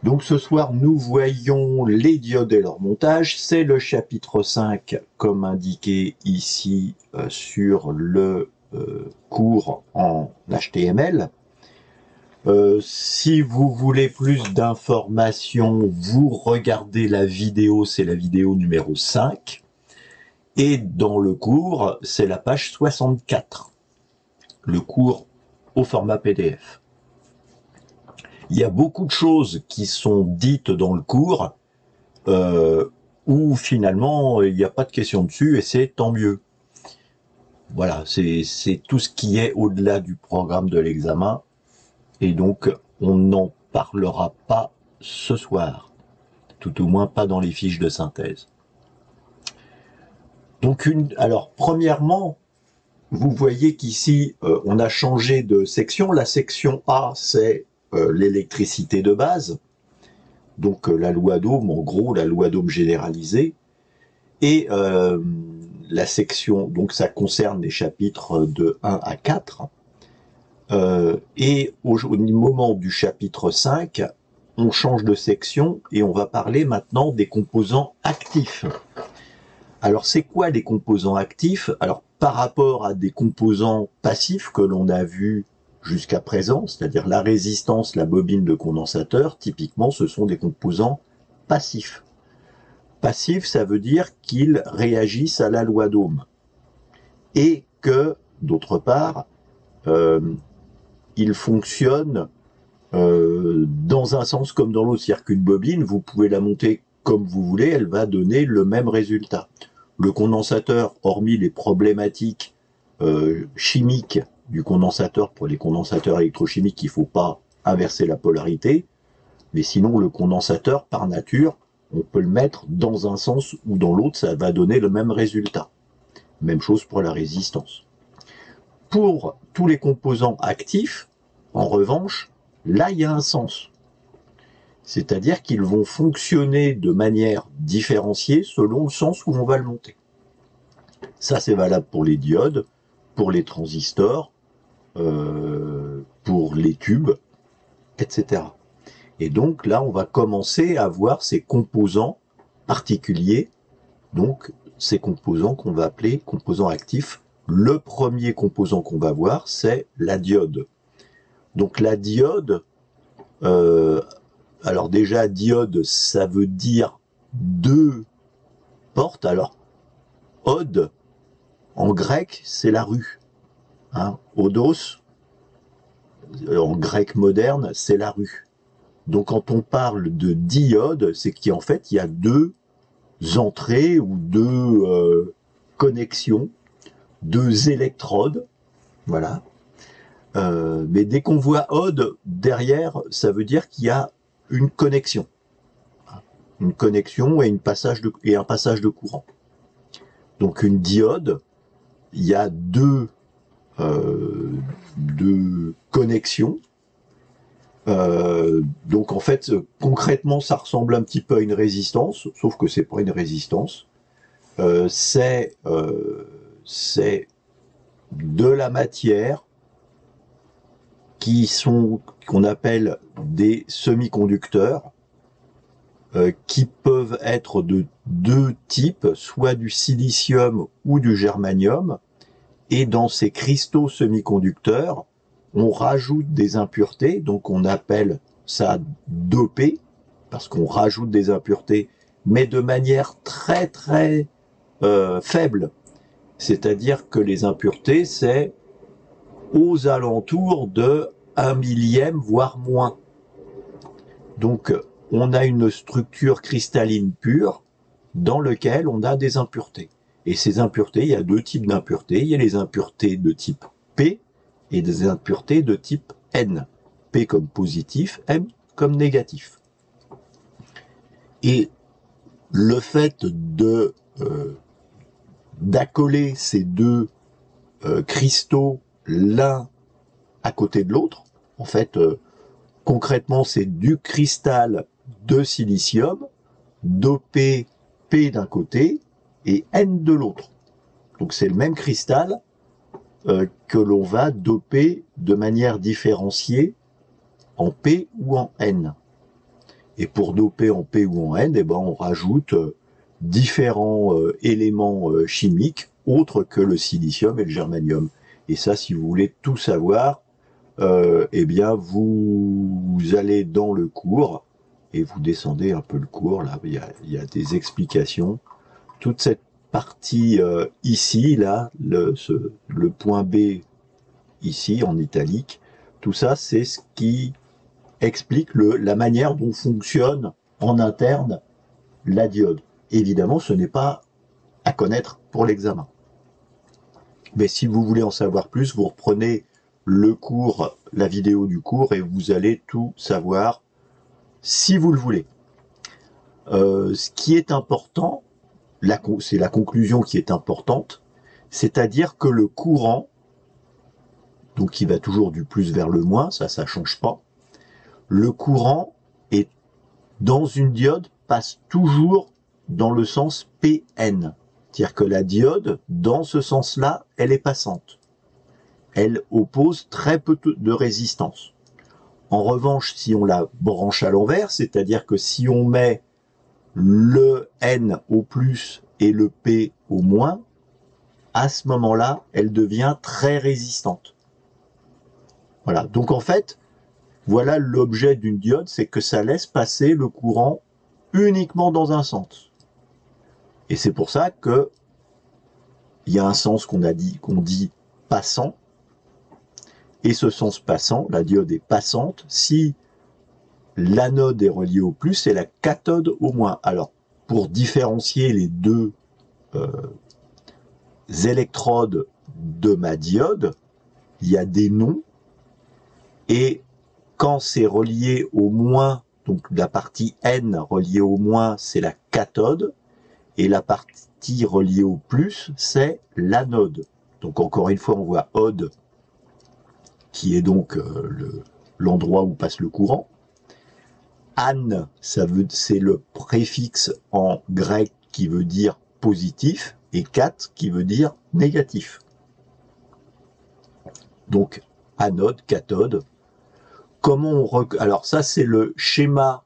Donc ce soir, nous voyons les diodes et leur montage. C'est le chapitre 5, comme indiqué ici sur le cours en HTML. Si vous voulez plus d'informations, vous regardez la vidéo, c'est la vidéo numéro 5. Et dans le cours, c'est la page 64. Le cours au format PDF. Il y a beaucoup de choses qui sont dites dans le cours où finalement il n'y a pas de question dessus et c'est tant mieux. Voilà, c'est tout ce qui est au-delà du programme de l'examen et donc on n'en parlera pas ce soir, tout au moins pas dans les fiches de synthèse. Donc alors premièrement, vous voyez qu'ici on a changé de section. La section A, c'est l'électricité de base. Donc la loi d'Ohm, en gros, la loi d'Ohm généralisée. Et la section, donc ça concerne les chapitres de 1 à 4. Et au moment du chapitre 5, on change de section et on va parler maintenant des composants actifs. Alors c'est quoi les composants actifs? Alors par rapport à des composants passifs que l'on a vus jusqu'à présent, c'est-à-dire la résistance, la bobine de condensateur, typiquement ce sont des composants passifs. Passifs, ça veut dire qu'ils réagissent à la loi d'Ohm. Et que, d'autre part, ils fonctionnent dans un sens comme dans l'autre. C'est-à-dire qu'une bobine, vous pouvez la monter comme vous voulez, elle va donner le même résultat. Le condensateur, hormis les problématiques chimiques du condensateur, pour les condensateurs électrochimiques, il ne faut pas inverser la polarité, mais sinon le condensateur, par nature, on peut le mettre dans un sens ou dans l'autre, ça va donner le même résultat. Même chose pour la résistance. Pour tous les composants actifs, en revanche, là il y a un sens. C'est-à-dire qu'ils vont fonctionner de manière différenciée selon le sens où on va le monter. Ça c'est valable pour les diodes, pour les transistors, pour les tubes, etc. Et donc là, on va commencer à voir ces composants particuliers, donc ces composants qu'on va appeler composants actifs. Le premier composant qu'on va voir, c'est la diode. Donc la diode, alors déjà diode, ça veut dire deux portes. Alors ode, en grec, c'est la rue. Hein, odos, en grec moderne, c'est la rue. Donc quand on parle de diode, c'est qu'en fait, il y a deux entrées ou deux connexions, deux électrodes, voilà. Mais dès qu'on voit ode derrière, ça veut dire qu'il y a une connexion et un passage de courant. Donc une diode, il y a deux connexions. Donc en fait, concrètement, ça ressemble un petit peu à une résistance, sauf que c'est pas une résistance. C'est de la matière qu'on appelle des semi-conducteurs, qui peuvent être de deux types, soit du silicium ou du germanium. Et dans ces cristaux semi-conducteurs, on rajoute des impuretés, donc on appelle ça dopé, parce qu'on rajoute des impuretés, mais de manière très très faible. C'est-à-dire que les impuretés, c'est aux alentours de 1 millième, voire moins. Donc on a une structure cristalline pure dans laquelle on a des impuretés. Et ces impuretés, il y a deux types d'impuretés. Il y a les impuretés de type P et des impuretés de type N. P comme positif, N comme négatif. Et le fait d'accoler ces deux cristaux l'un à côté de l'autre, en fait, concrètement, c'est du cristal de silicium dopé P d'un côté et N de l'autre. Donc c'est le même cristal que l'on va doper de manière différenciée en P ou en N. Et pour doper en P ou en N, eh ben, on rajoute différents éléments chimiques autres que le silicium et le germanium. Et ça, si vous voulez tout savoir, eh bien, vous allez dans le cours et vous descendez un peu le cours. Là, il y a des explications. Toute cette partie ici, là, le point B ici en italique, tout ça, c'est ce qui explique la manière dont fonctionne en interne la diode. Évidemment, ce n'est pas à connaître pour l'examen. Mais si vous voulez en savoir plus, vous reprenez le cours, la vidéo du cours, et vous allez tout savoir si vous le voulez. Ce qui est important, c'est la conclusion qui est importante, c'est-à-dire que le courant, donc qui va toujours du plus vers le moins, ça change pas, le courant est dans une diode passe toujours dans le sens PN. C'est-à-dire que la diode, dans ce sens-là, elle est passante. Elle oppose très peu de résistance. En revanche, si on la branche à l'envers, c'est-à-dire que si on met le N au plus et le P au moins, à ce moment-là, elle devient très résistante. Voilà. Donc en fait, voilà l'objet d'une diode, c'est que ça laisse passer le courant uniquement dans un sens. Et c'est pour ça que il y a un sens qu'on dit passant. Et ce sens passant, la diode est passante si l'anode est reliée au plus et la cathode au moins. Alors, pour différencier les deux électrodes de ma diode, il y a des noms. Et quand c'est relié au moins, donc la partie N reliée au moins, c'est la cathode. Et la partie reliée au plus, c'est l'anode. Donc encore une fois, on voit ode, qui est donc l'endroit où passe le courant. An, c'est le préfixe en grec qui veut dire positif, et kat qui veut dire négatif. Donc anode, cathode. Alors ça, c'est le schéma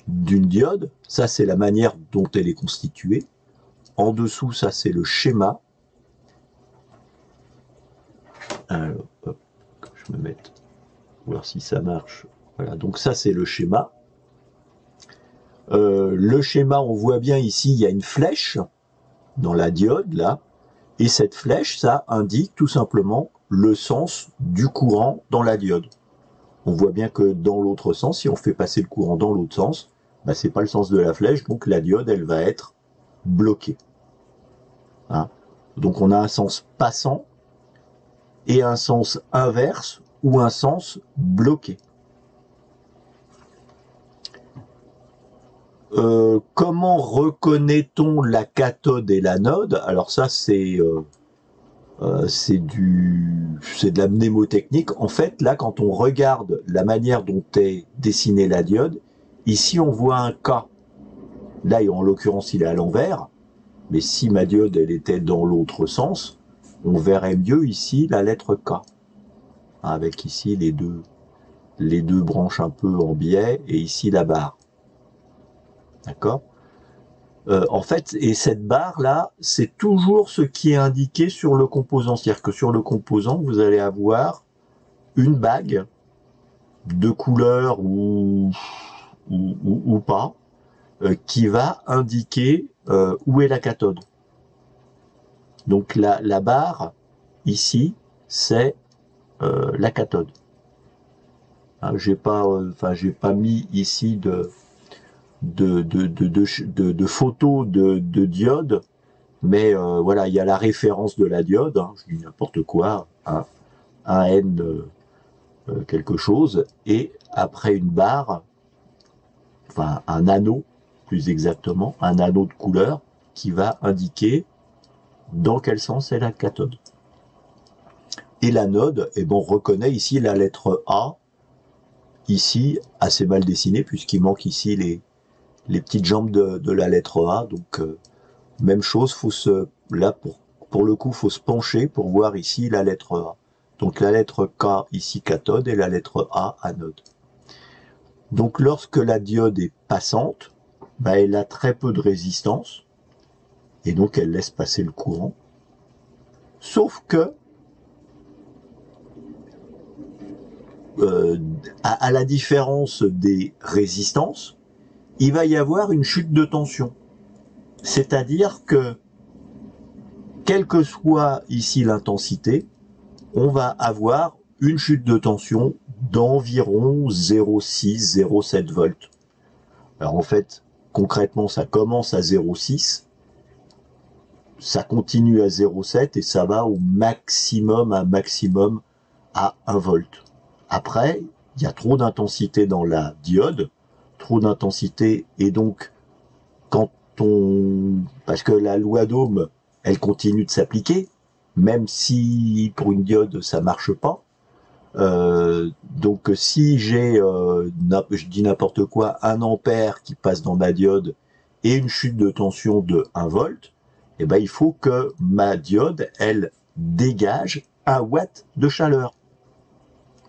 d'une diode. Ça, c'est la manière dont elle est constituée. En dessous, ça, c'est le schéma. Alors, hop, que je me mette, voir si ça marche. Voilà, donc ça, c'est le schéma. Le schéma, on voit bien ici, il y a une flèche dans la diode, là. Et cette flèche, ça indique tout simplement le sens du courant dans la diode. On voit bien que dans l'autre sens, si on fait passer le courant dans l'autre sens, bah, c'est pas le sens de la flèche, donc la diode, elle va être bloquée. Hein, donc on a un sens passant et un sens inverse ou un sens bloqué. Comment reconnaît-on la cathode et l'anode? Alors ça, c'est de la mnémotechnique. En fait, là, quand on regarde la manière dont est dessinée la diode, ici, on voit un K. Là, en l'occurrence, il est à l'envers. Mais si ma diode, elle était dans l'autre sens, on verrait mieux ici la lettre K. Avec ici les deux branches un peu en biais et ici la barre. D'accord? En fait, et cette barre-là, c'est toujours ce qui est indiqué sur le composant. C'est-à-dire que sur le composant, vous allez avoir une bague de couleur ou pas, qui va indiquer où est la cathode. Donc la barre, ici, c'est la cathode. Hein, j'ai pas mis ici de photos de diode, mais voilà, il y a la référence de la diode, hein, je dis n'importe quoi, un N quelque chose, et après une barre, enfin un anneau, plus exactement, un anneau de couleur qui va indiquer dans quel sens est la cathode. Et l'anode, eh ben, on reconnaît ici la lettre A, ici assez mal dessinée puisqu'il manque ici les petites jambes de la lettre A. Donc même chose, là pour le coup, faut se pencher pour voir ici la lettre A. Donc la lettre K ici cathode et la lettre A anode. Donc lorsque la diode est passante, bah, elle a très peu de résistance, et donc elle laisse passer le courant. Sauf que, à la différence des résistances, il va y avoir une chute de tension. C'est-à-dire que, quelle que soit ici l'intensité, on va avoir une chute de tension d'environ 0,6, 0,7 volts. Alors en fait, concrètement, ça commence à 0,6, ça continue à 0,7 et ça va au maximum à 1 volt. Après, il y a trop d'intensité dans la diode, trop d'intensité, et donc quand parce que la loi d'Ohm, elle continue de s'appliquer, même si pour une diode ça marche pas. Donc si j'ai, je dis n'importe quoi, 1 ampère qui passe dans ma diode et une chute de tension de 1 volt, eh ben il faut que ma diode, elle dégage 1 watt de chaleur.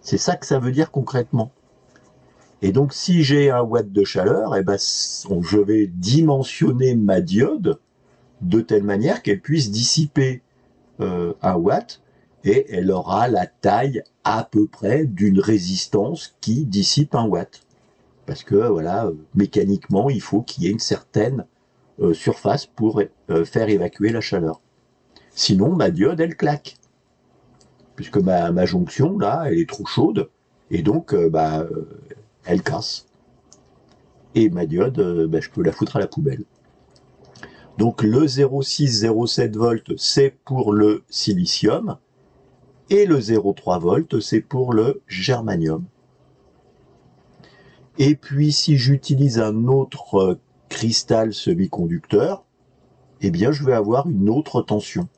C'est ça que ça veut dire concrètement. Et donc, si j'ai 1 watt de chaleur, eh ben, je vais dimensionner ma diode de telle manière qu'elle puisse dissiper 1 watt, et elle aura la taille à peu près d'une résistance qui dissipe 1 watt. Parce que, voilà, mécaniquement, il faut qu'il y ait une certaine surface pour faire évacuer la chaleur. Sinon, ma diode, elle claque. Puisque ma jonction, là, elle est trop chaude, et donc, elle casse. Et ma diode, je peux la foutre à la poubelle. Donc le 0,6, 0,7 volts, c'est pour le silicium, et le 0,3 volts, c'est pour le germanium. Et puis si j'utilise un autre cristal semi-conducteur, eh bien je vais avoir une autre tension.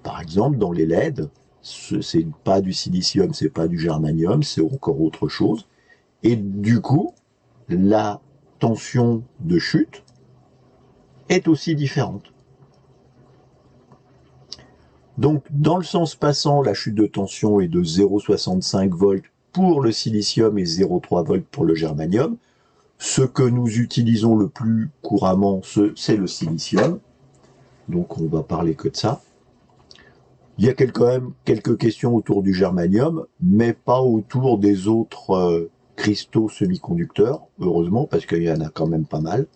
Par exemple, dans les LED, c'est pas du silicium, c'est pas du germanium, c'est encore autre chose. Et du coup, la tension de chute est aussi différente. Donc, dans le sens passant, la chute de tension est de 0,65 volts pour le silicium et 0,3 volts pour le germanium. Ce que nous utilisons le plus couramment, c'est le silicium. Donc, on va parler que de ça. Il y a quand même quelques questions autour du germanium, mais pas autour des autres cristaux semi-conducteurs, heureusement, parce qu'il y en a quand même pas mal.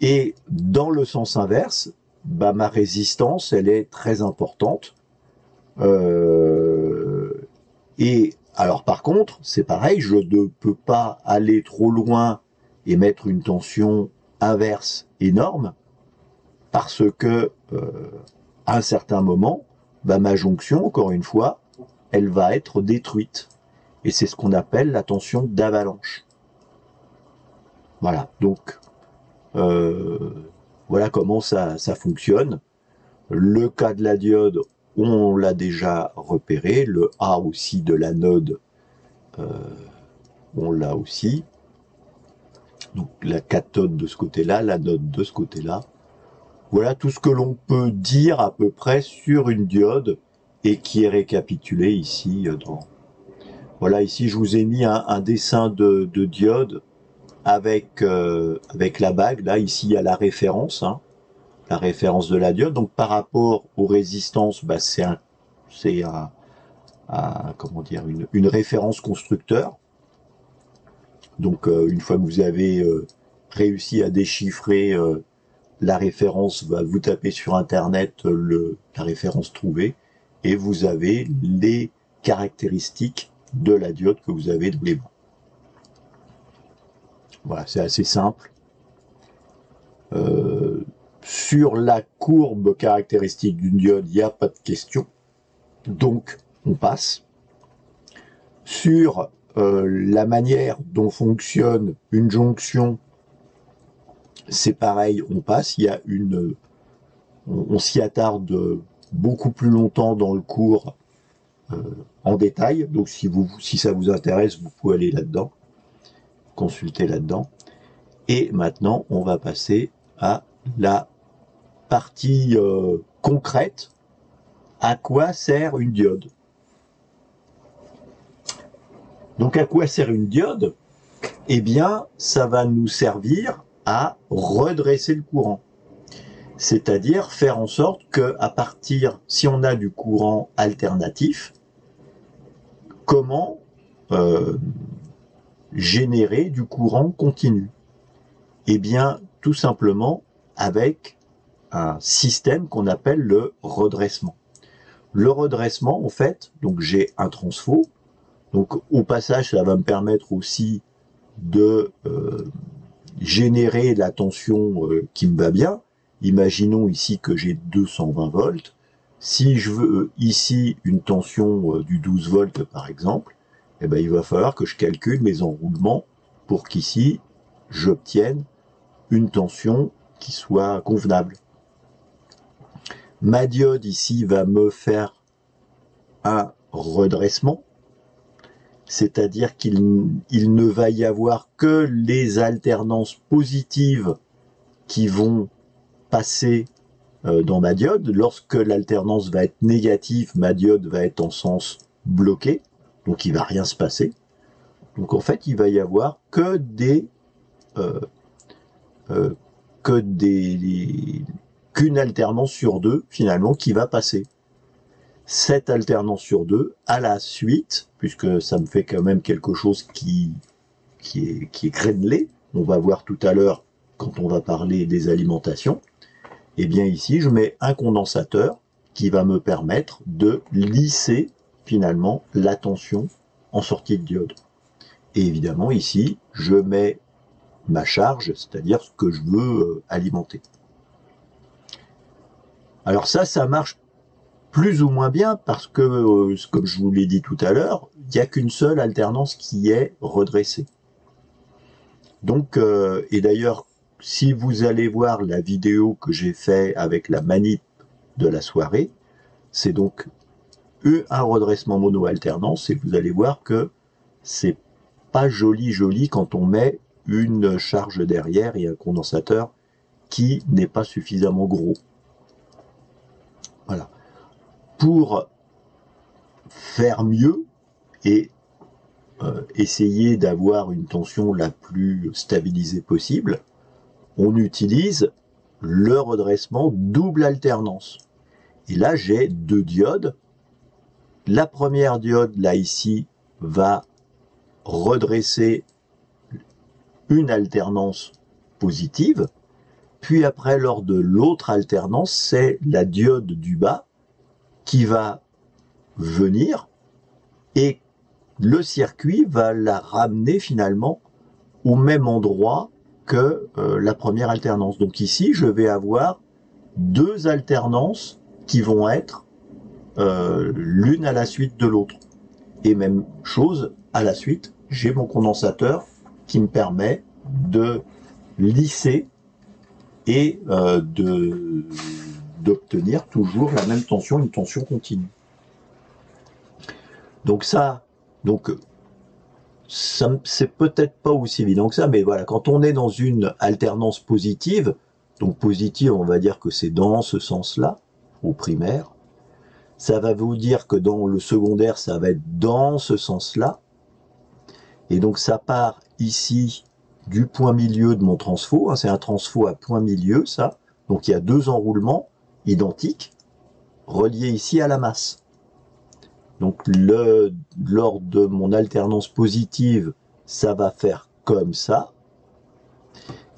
Et dans le sens inverse, ma résistance, elle est très importante. Et alors par contre, c'est pareil, je ne peux pas aller trop loin et mettre une tension inverse énorme, parce que à un certain moment, ma jonction, encore une fois, elle va être détruite. Et c'est ce qu'on appelle la tension d'avalanche. Voilà, donc voilà comment ça fonctionne. Le cas de la diode, on l'a déjà repéré. Le A aussi de l'anode, on l'a aussi. Donc la cathode de ce côté-là, l'anode de ce côté-là. Voilà tout ce que l'on peut dire à peu près sur une diode et qui est récapitulé ici. Voilà, ici je vous ai mis un dessin de diode avec la bague. Là, ici, il y a la référence, la référence de la diode. Donc, par rapport aux résistances, c'est comment dire, une référence constructeur. Donc, une fois que vous avez réussi à déchiffrer la référence, vous tapez sur Internet la référence trouvée et vous avez les caractéristiques de la diode que vous avez dans les mains. Voilà, c'est assez simple. Sur la courbe caractéristique d'une diode, il n'y a pas de question. Donc, on passe. Sur la manière dont fonctionne une jonction, c'est pareil, on passe. Il y a on s'y attarde beaucoup plus longtemps dans le cours en détail. Donc, si ça vous intéresse, vous pouvez aller là-dedans, consulter là-dedans. Et maintenant, on va passer à la partie concrète. À quoi sert une diode? Donc à quoi sert une diode? Eh bien, ça va nous servir à redresser le courant. C'est-à-dire faire en sorte que, à partir, si on a du courant alternatif, comment générer du courant continu? Eh bien, tout simplement avec un système qu'on appelle le redressement. Le redressement, en fait, donc j'ai un transfo. Donc au passage, ça va me permettre aussi de générer la tension qui me va bien. Imaginons ici que j'ai 220 volts. Si je veux ici une tension du 12 volts par exemple, eh ben, il va falloir que je calcule mes enroulements pour qu'ici j'obtienne une tension qui soit convenable. Ma diode ici va me faire un redressement, c'est-à-dire qu'il ne va y avoir que les alternances positives qui vont passer dans ma diode. Lorsque l'alternance va être négative, ma diode va être en sens bloqué, donc il va rien se passer. Donc en fait, il va y avoir que qu'une alternance sur deux finalement qui va passer. Cette alternance sur deux, à la suite, puisque ça me fait quand même quelque chose qui est crénelé, on va voir tout à l'heure quand on va parler des alimentations, et bien ici je mets un condensateur qui va me permettre de lisser finalement la tension en sortie de diode. Et évidemment ici je mets ma charge, c'est-à-dire ce que je veux alimenter. Alors ça marche plus ou moins bien parce que, comme je vous l'ai dit tout à l'heure, il n'y a qu'une seule alternance qui est redressée. Donc, et d'ailleurs, si vous allez voir la vidéo que j'ai fait avec la manip de la soirée, c'est donc un redressement mono-alternance et vous allez voir que c'est pas joli quand on met une charge derrière et un condensateur qui n'est pas suffisamment gros. Voilà. Pour faire mieux et essayer d'avoir une tension la plus stabilisée possible, on utilise le redressement double alternance. Et là, j'ai deux diodes. La première diode, là, ici, va redresser une alternance positive. Puis après, lors de l'autre alternance, c'est la diode du bas qui va venir et le circuit va la ramener finalement au même endroit que la première alternance. Donc ici, je vais avoir deux alternances qui vont être l'une à la suite de l'autre. Et même chose, à la suite, j'ai mon condensateur qui me permet de lisser et d'obtenir toujours la même tension, une tension continue. Donc ça c'est peut-être pas aussi évident que ça, mais voilà, quand on est dans une alternance positive, donc positive, on va dire que c'est dans ce sens-là, au primaire, ça va vous dire que dans le secondaire, ça va être dans ce sens-là, et donc ça part ici du point milieu de mon transfo, hein, c'est un transfo à point milieu, ça, donc il y a deux enroulements identiques, reliés ici à la masse. Donc lors de mon alternance positive, ça va faire comme ça.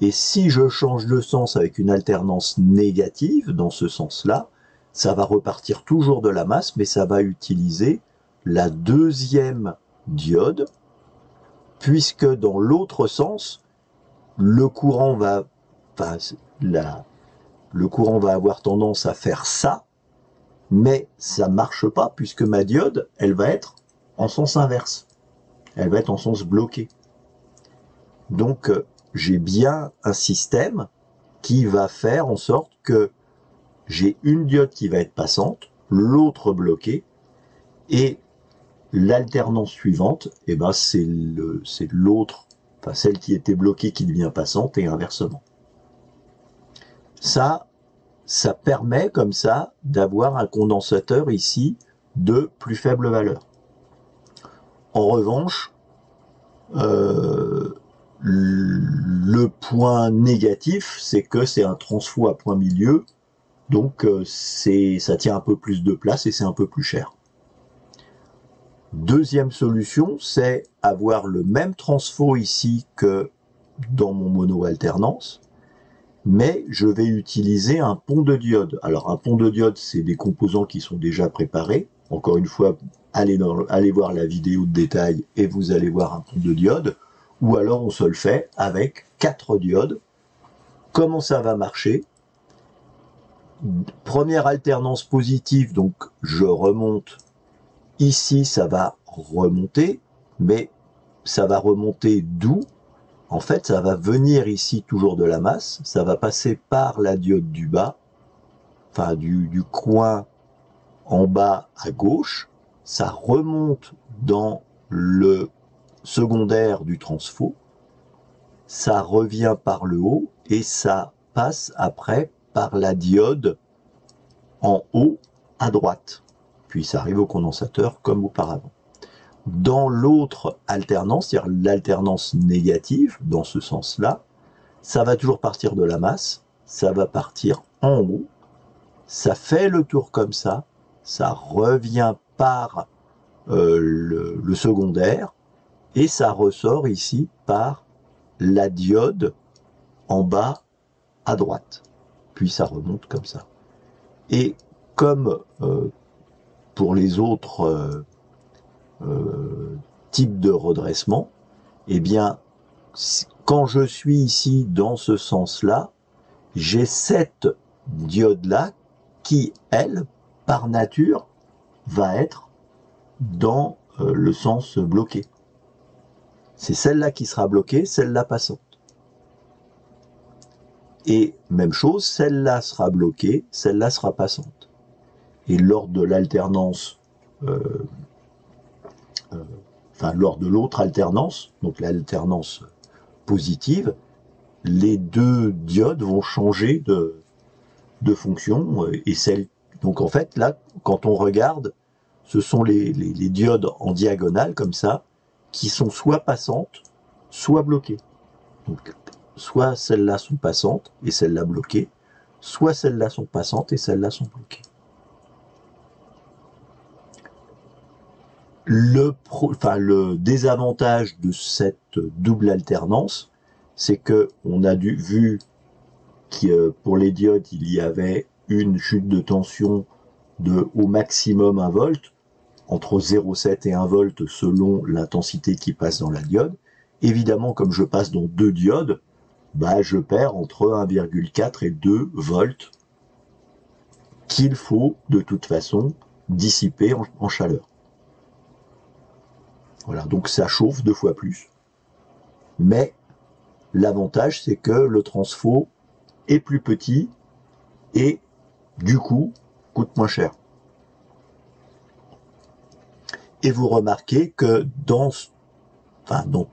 Et si je change de sens avec une alternance négative, dans ce sens-là, ça va repartir toujours de la masse, mais ça va utiliser la deuxième diode, puisque dans l'autre sens, le courant va avoir tendance à faire ça, mais ça marche pas puisque ma diode, elle va être en sens inverse. Elle va être en sens bloqué. Donc, j'ai bien un système qui va faire en sorte que j'ai une diode qui va être passante, l'autre bloquée, et l'alternance suivante, eh ben, c'est l'autre, enfin celle qui était bloquée qui devient passante et inversement. Ça permet comme ça d'avoir un condensateur ici de plus faible valeur. En revanche, Le point négatif, c'est que c'est un transfo à point milieu, donc ça tient un peu plus de place et c'est un peu plus cher. Deuxième solution, c'est avoir le même transfo ici que dans mon mono-alternance, mais je vais utiliser un pont de diode. Alors un pont de diode, c'est des composants qui sont déjà préparés. Encore une fois, allez voir la vidéo de détail et vous allez voir un pont de diode. Ou alors on se le fait avec 4 diodes. Comment ça va marcher? Première alternance positive, donc je remonte. Ici, ça va remonter, mais ça va remonter d'où? En fait, ça va venir ici toujours de la masse, ça va passer par la diode du bas, enfin du coin en bas à gauche, ça remonte dans le secondaire du transfo, ça revient par le haut et ça passe après par la diode en haut à droite. Puis ça arrive au condensateur comme auparavant. Dans l'autre alternance, c'est-à-dire l'alternance négative, dans ce sens-là, ça va toujours partir de la masse, ça va partir en haut, ça fait le tour comme ça revient par le secondaire, et ça ressort ici par la diode en bas à droite. Puis ça remonte comme ça. Et comme pour les autres types de redressement, eh bien, quand je suis ici dans ce sens-là, j'ai cette diode-là qui, elle, par nature, va être dans le sens bloqué. C'est celle-là qui sera bloquée, celle-là passante. Et même chose, celle-là sera bloquée, celle-là sera passante. Et lors de l'alternance, lors de l'autre alternance, donc l'alternance positive, les deux diodes vont changer de fonction. Donc en fait, là, quand on regarde, ce sont les diodes en diagonale, comme ça, qui sont soit passantes, soit bloquées. Donc, soit celles-là sont passantes et celles-là bloquées, soit celles-là sont passantes et celles-là sont bloquées. Le désavantage de cette double alternance, c'est que on a vu que pour les diodes, il y avait une chute de tension de au maximum 1 volt, entre 0,7 et 1 volt selon l'intensité qui passe dans la diode. Évidemment, comme je passe dans 2 diodes, je perds entre 1,4 et 2 volts qu'il faut de toute façon dissiper en chaleur. Voilà, donc ça chauffe 2 fois plus. Mais l'avantage, c'est que le transfo est plus petit et du coup coûte moins cher. Et vous remarquez que dans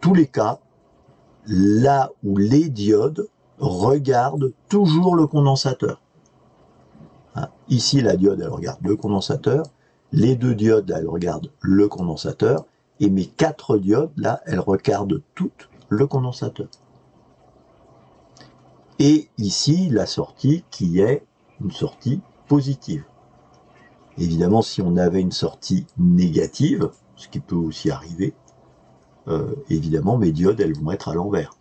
tous les cas, là où les diodes regardent toujours le condensateur. Ici, la diode, elle regarde le condensateur. Les deux diodes, là, elles regardent le condensateur. Et mes 4 diodes, là, elles regardent toutes le condensateur. Et ici, la sortie qui est une sortie positive. Évidemment, si on avait une sortie négative, ce qui peut aussi arriver, évidemment, mes diodes, elles vont être à l'envers.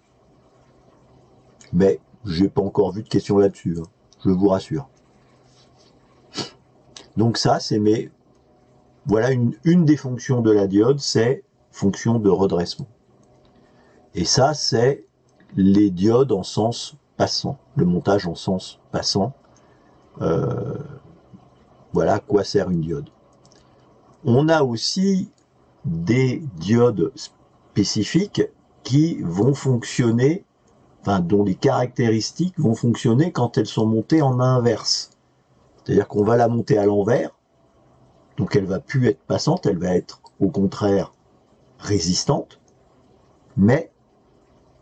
Mais j'ai pas encore vu de question là-dessus, hein, je vous rassure. Donc ça, c'est voilà une des fonctions de la diode, c'est fonction de redressement. Et ça, c'est les diodes en sens passant, le montage en sens passant. Voilà à quoi sert une diode. On a aussi des diodes spécifiques qui vont fonctionner, dont les caractéristiques vont fonctionner quand elles sont montées en inverse. C'est-à-dire qu'on va la monter à l'envers, donc elle va plus être passante, elle va être au contraire résistante, mais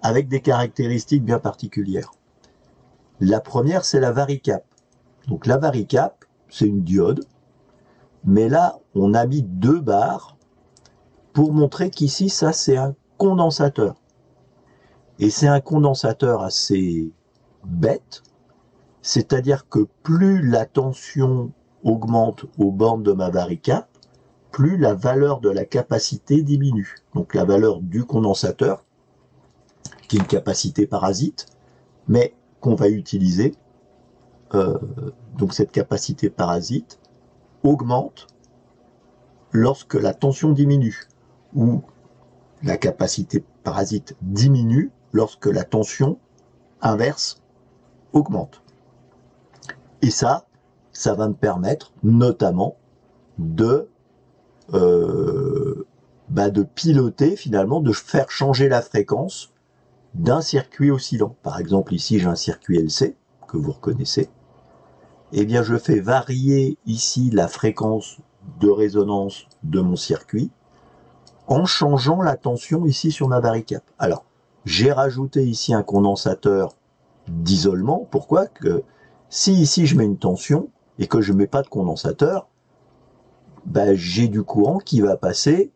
avec des caractéristiques bien particulières. La première, c'est la varicap. Donc la varicap, c'est une diode, mais là, on a mis 2 barres pour montrer qu'ici, ça, c'est un condensateur. Et c'est un condensateur assez bête, c'est-à-dire que plus la tension augmente aux bornes de ma varicap, plus la valeur de la capacité diminue. Donc la valeur du condensateur, qui est une capacité parasite, mais qu'on va utiliser, donc cette capacité parasite, augmente lorsque la tension diminue, ou la capacité parasite diminue lorsque la tension inverse augmente. Et ça va me permettre notamment de piloter finalement, de faire changer la fréquence d'un circuit oscillant. Par exemple, ici j'ai un circuit LC que vous reconnaissez. Eh bien, je fais varier ici la fréquence de résonance de mon circuit en changeant la tension ici sur ma varicap. Alors, j'ai rajouté ici un condensateur d'isolement. Pourquoi? Que si ici je mets une tension et que je ne mets pas de condensateur, j'ai du courant qui va passer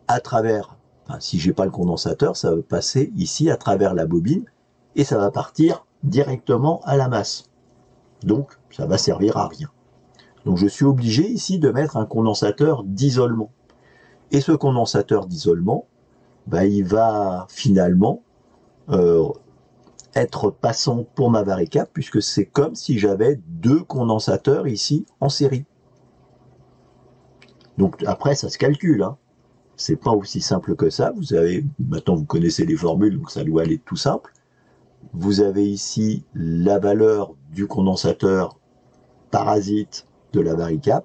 à travers, si j'ai pas le condensateur, ça va passer ici à travers la bobine et ça va partir directement à la masse. Donc, ça va servir à rien. Donc, je suis obligé ici de mettre un condensateur d'isolement. Et ce condensateur d'isolement, il va finalement être passant pour ma varicap, puisque c'est comme si j'avais deux condensateurs ici en série. Donc après, ça se calcule, hein. C'est pas aussi simple que ça. Vous avez, maintenant vous connaissez les formules, donc ça doit aller tout simple. Vous avez ici la valeur du condensateur parasite de la varicap,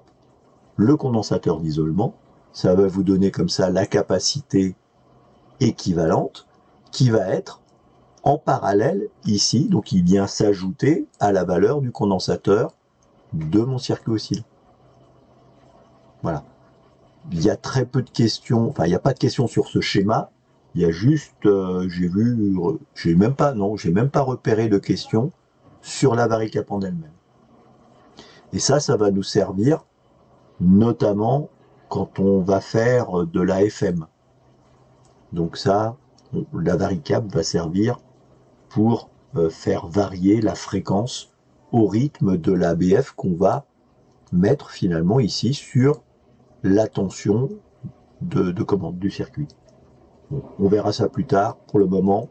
le condensateur d'isolement, ça va vous donner comme ça la capacité équivalente qui va être en parallèle ici, donc il vient s'ajouter à la valeur du condensateur de mon circuit oscillant. Voilà. Il y a très peu de questions, enfin il n'y a pas de questions sur ce schéma, il y a juste, j'ai même pas repéré de questions sur la varicap en elle-même. Et ça va nous servir notamment quand on va faire de la FM. Donc ça, la varicap va servir pour faire varier la fréquence au rythme de l'ABF qu'on va mettre finalement ici sur la tension de commande du circuit. Bon, on verra ça plus tard. Pour le moment,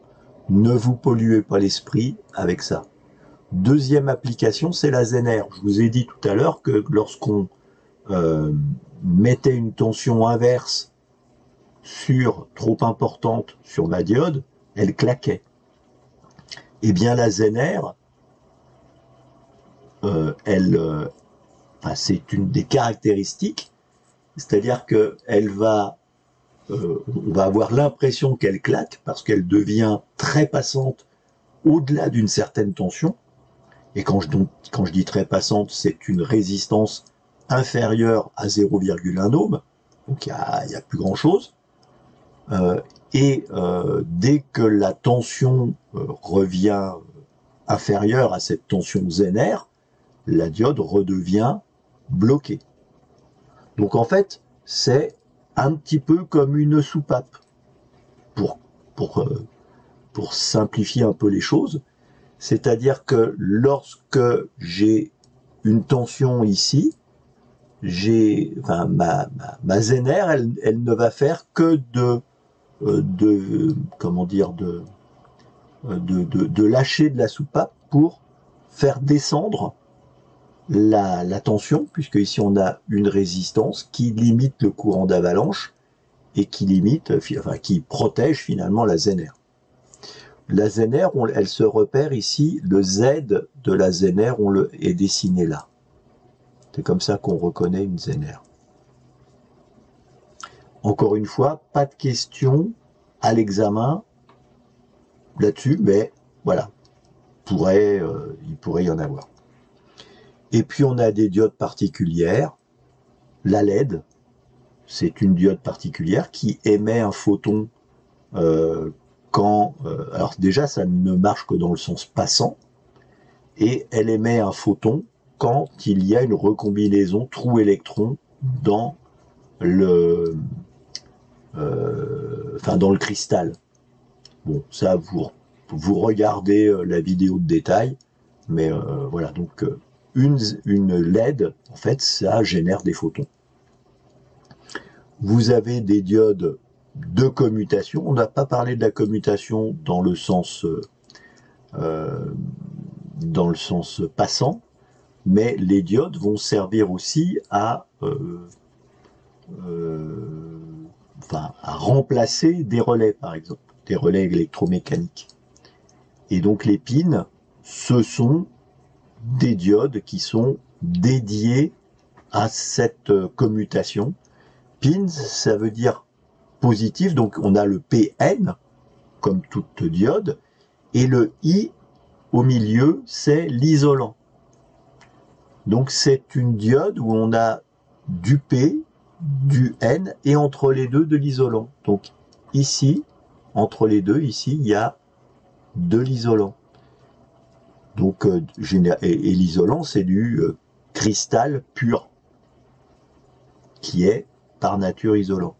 ne vous polluez pas l'esprit avec ça. Deuxième application, c'est la Zener. Je vous ai dit tout à l'heure que lorsqu'on mettait une tension inverse trop importante sur ma diode, elle claquait. Eh bien la Zener, c'est une des caractéristiques, c'est-à-dire que on va avoir l'impression qu'elle claque parce qu'elle devient très passante au-delà d'une certaine tension. Et quand je dis très passante, c'est une résistance inférieure à 0,1 ohm, donc il y a plus grand-chose. Dès que la tension revient inférieure à cette tension Zener, la diode redevient bloquée. Donc en fait, c'est un petit peu comme une soupape, pour simplifier un peu les choses. C'est-à-dire que lorsque j'ai une tension ici, ma Zener, elle ne va faire que de lâcher de la soupape pour faire descendre la tension, puisque ici on a une résistance qui limite le courant d'avalanche et qui protège finalement la Zener. La Zener, elle se repère ici, le Z de la Zener, est dessiné là. C'est comme ça qu'on reconnaît une Zener. Encore une fois, pas de question à l'examen là-dessus, mais voilà, il pourrait y en avoir. Et puis on a des diodes particulières. La LED, c'est une diode particulière qui émet un photon alors déjà ça ne marche que dans le sens passant, et elle émet un photon quand il y a une recombinaison trou-électron dans enfin dans le cristal. Bon, ça, vous regardez la vidéo de détail, mais voilà, donc une LED, en fait, ça génère des photons. Vous avez des diodes de commutation. On n'a pas parlé de la commutation dans le sens passant, mais les diodes vont servir aussi à enfin, à remplacer des relais, par exemple, des relais électromécaniques. Et donc les pins, ce sont des diodes qui sont dédiées à cette commutation. Pins, ça veut dire positif, donc on a le PN, comme toute diode, et le I au milieu, c'est l'isolant. Donc c'est une diode où on a du P, du N, et entre les deux, de l'isolant. Donc ici, entre les deux, ici, il y a de l'isolant. Donc, et l'isolant, c'est du cristal pur, qui est par nature isolant.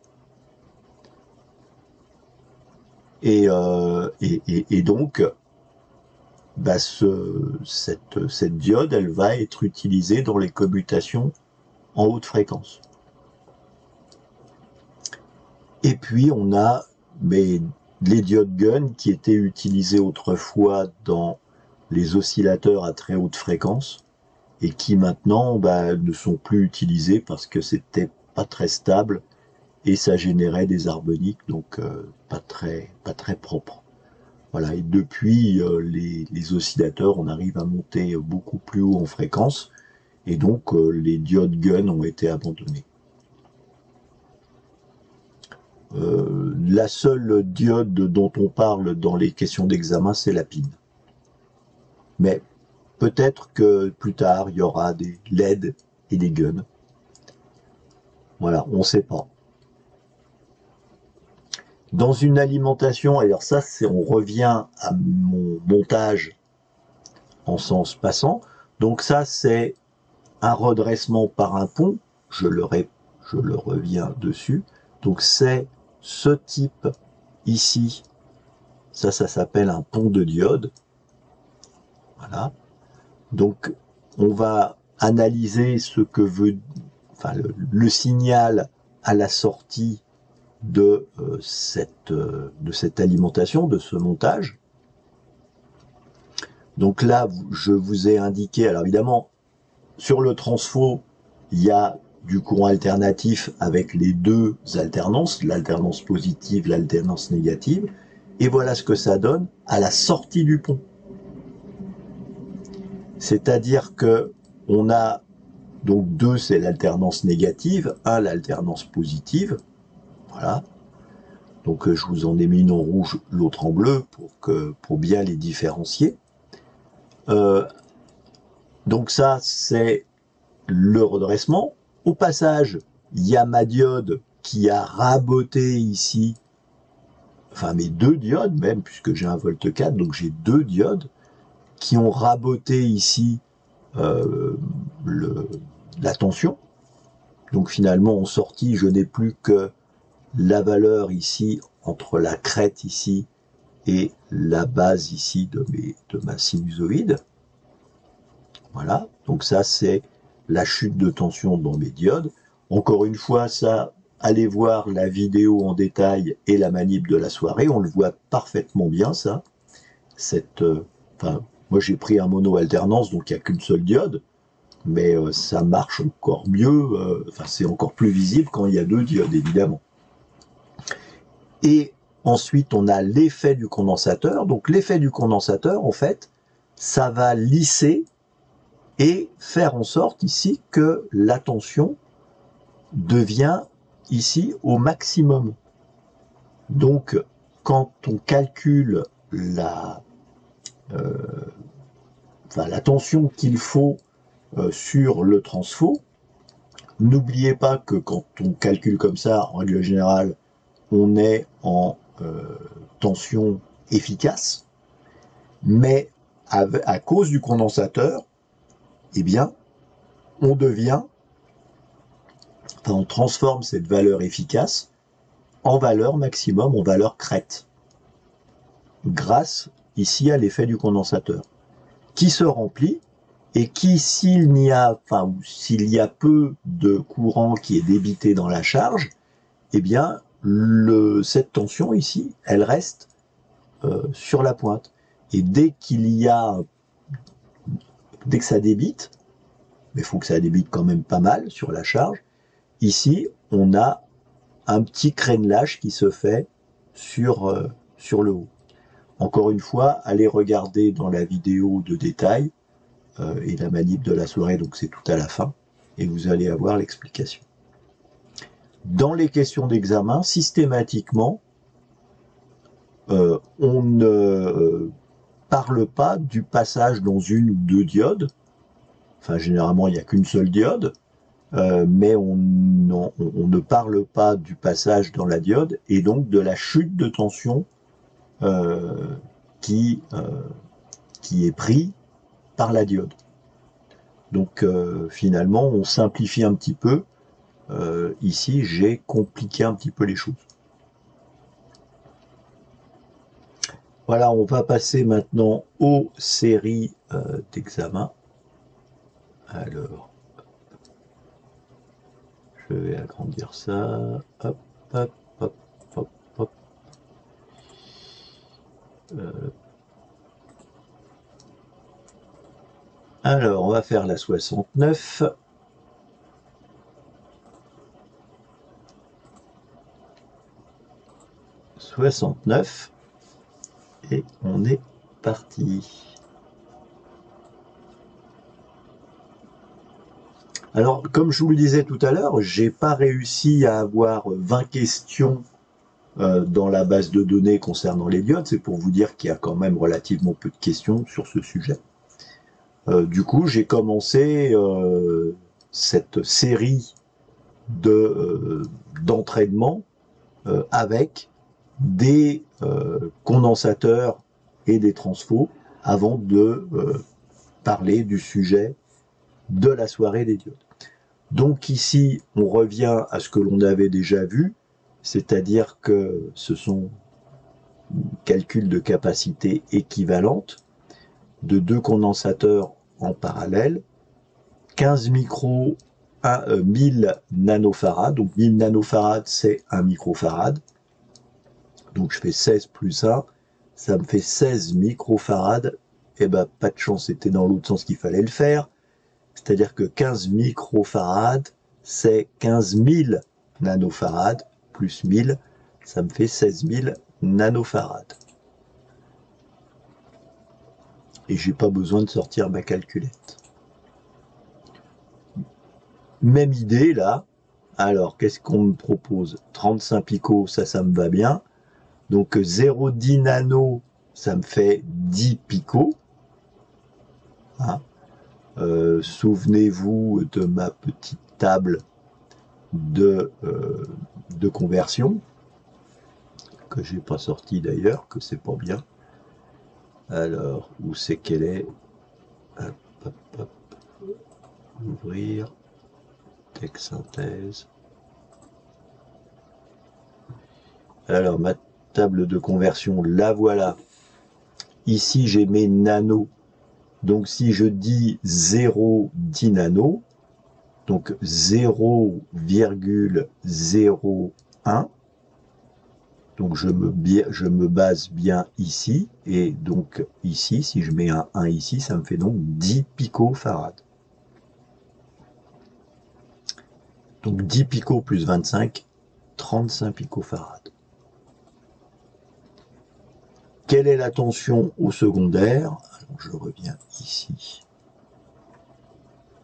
Et donc, bah cette diode, elle va être utilisée dans les commutations en haute fréquence. Et puis, on a les diodes Gunn qui étaient utilisées autrefois dans les oscillateurs à très haute fréquence et qui maintenant ne sont plus utilisés parce que c'était pas très stable et ça générait des harmoniques donc pas très propres. Voilà, et depuis les oscillateurs, on arrive à monter beaucoup plus haut en fréquence et donc les diodes Gunn ont été abandonnées. La seule diode dont on parle dans les questions d'examen, c'est la PIN. Mais peut-être que plus tard, il y aura des LED et des Gunn. Voilà, on ne sait pas. Dans une alimentation, alors ça, on revient à mon montage en sens passant. Donc ça, c'est un redressement par un pont. Je le reviens dessus. Donc c'est ce type ici. Ça s'appelle un pont de diode. Voilà. Donc, on va analyser ce que veut, enfin, le signal à la sortie de cette alimentation, de ce montage. Donc là, je vous ai indiqué, alors évidemment, sur le transfo, il y a du courant alternatif avec les deux alternances, l'alternance positive, l'alternance négative, et voilà ce que ça donne à la sortie du pont. C'est-à-dire que on a donc 2, c'est l'alternance négative, 1, l'alternance positive. Voilà. Donc je vous en ai mis une en rouge, l'autre en bleu pour bien les différencier. Donc ça, c'est le redressement. Au passage, il y a ma diode qui a raboté ici, enfin mes 2 diodes même, puisque j'ai un volt 4, donc j'ai 2 diodes qui ont raboté ici la tension. Donc finalement, en sortie, je n'ai plus que la valeur ici entre la crête ici et la base ici de ma sinusoïde. Voilà, donc ça c'est la chute de tension dans mes diodes. Encore une fois, ça, allez voir la vidéo en détail et la manip de la soirée, on le voit parfaitement bien ça. Enfin, moi j'ai pris un mono alternance, donc il n'y a qu'une seule diode, mais ça marche encore mieux, enfin c'est encore plus visible quand il y a 2 diodes évidemment. Et ensuite on a l'effet du condensateur. Donc l'effet du condensateur, en fait, ça va lisser et faire en sorte ici que la tension devient ici au maximum. Donc quand on calcule la tension qu'il faut sur le transfo, n'oubliez pas que quand on calcule comme ça, en règle générale, on est en tension efficace, mais à cause du condensateur, eh bien, on transforme cette valeur efficace en valeur maximum, en valeur crête, grâce ici à l'effet du condensateur, qui se remplit et qui, s'il y a peu de courant qui est débité dans la charge, eh bien, cette tension ici, elle reste sur la pointe. Et dès que ça débite, mais il faut que ça débite quand même pas mal sur la charge, ici, on a un petit crénelage qui se fait sur le haut. Encore une fois, allez regarder dans la vidéo de détail et la manip de la soirée, donc c'est tout à la fin, et vous allez avoir l'explication. Dans les questions d'examen, systématiquement, on ne parle pas du passage dans une ou deux diodes. Enfin, généralement, il n'y a qu'une seule diode, mais on ne parle pas du passage dans la diode et donc de la chute de tension qui est pris par la diode. Donc, finalement, on simplifie un petit peu. Ici, j'ai compliqué un petit peu les choses. Voilà, on va passer maintenant aux séries d'examen. Alors, je vais agrandir ça. Hop, hop, hop, hop, hop. Alors, on va faire la 69. Et on est parti. Alors, comme je vous le disais tout à l'heure, j'ai pas réussi à avoir 20 questions dans la base de données concernant les diodes. C'est pour vous dire qu'il y a quand même relativement peu de questions sur ce sujet. Du coup, j'ai commencé cette série d'entraînement avec des condensateurs et des transfos avant de parler du sujet de la soirée des diodes. Donc ici, on revient à ce que l'on avait déjà vu, c'est-à-dire que ce sont calculs de capacité équivalente de deux condensateurs en parallèle, 15 micros à 1000 nanofarads, donc 1000 nanofarads c'est 1 microfarad, donc je fais 16 plus 1, ça me fait 16 microfarads, et ben pas de chance, c'était dans l'autre sens qu'il fallait le faire, c'est-à-dire que 15 microfarads c'est 15 000 nanofarads, plus 1000, ça me fait 16 000 nanofarads. Et j'ai pas besoin de sortir ma calculette. Même idée là. Alors, qu'est-ce qu'on me propose? 35 picots, ça me va bien. Donc 0,10 nano, ça me fait 10 picots. Hein. Souvenez-vous de ma petite table de conversion, que j'ai pas sorti d'ailleurs, que c'est pas bien. Alors, où c'est qu'elle est? Hop, hop, hop. Ouvrir. Texte synthèse. Alors, ma table de conversion, la voilà. Ici, j'ai mes nanos. Donc, si je dis 0,10 nano, donc 0,01, donc je me base bien ici, et donc ici, si je mets un 1 ici, ça me fait donc 10 picofarads. Donc 10 picots plus 25, 35 picofarads. Quelle est la tension au secondaire? Alors je reviens ici.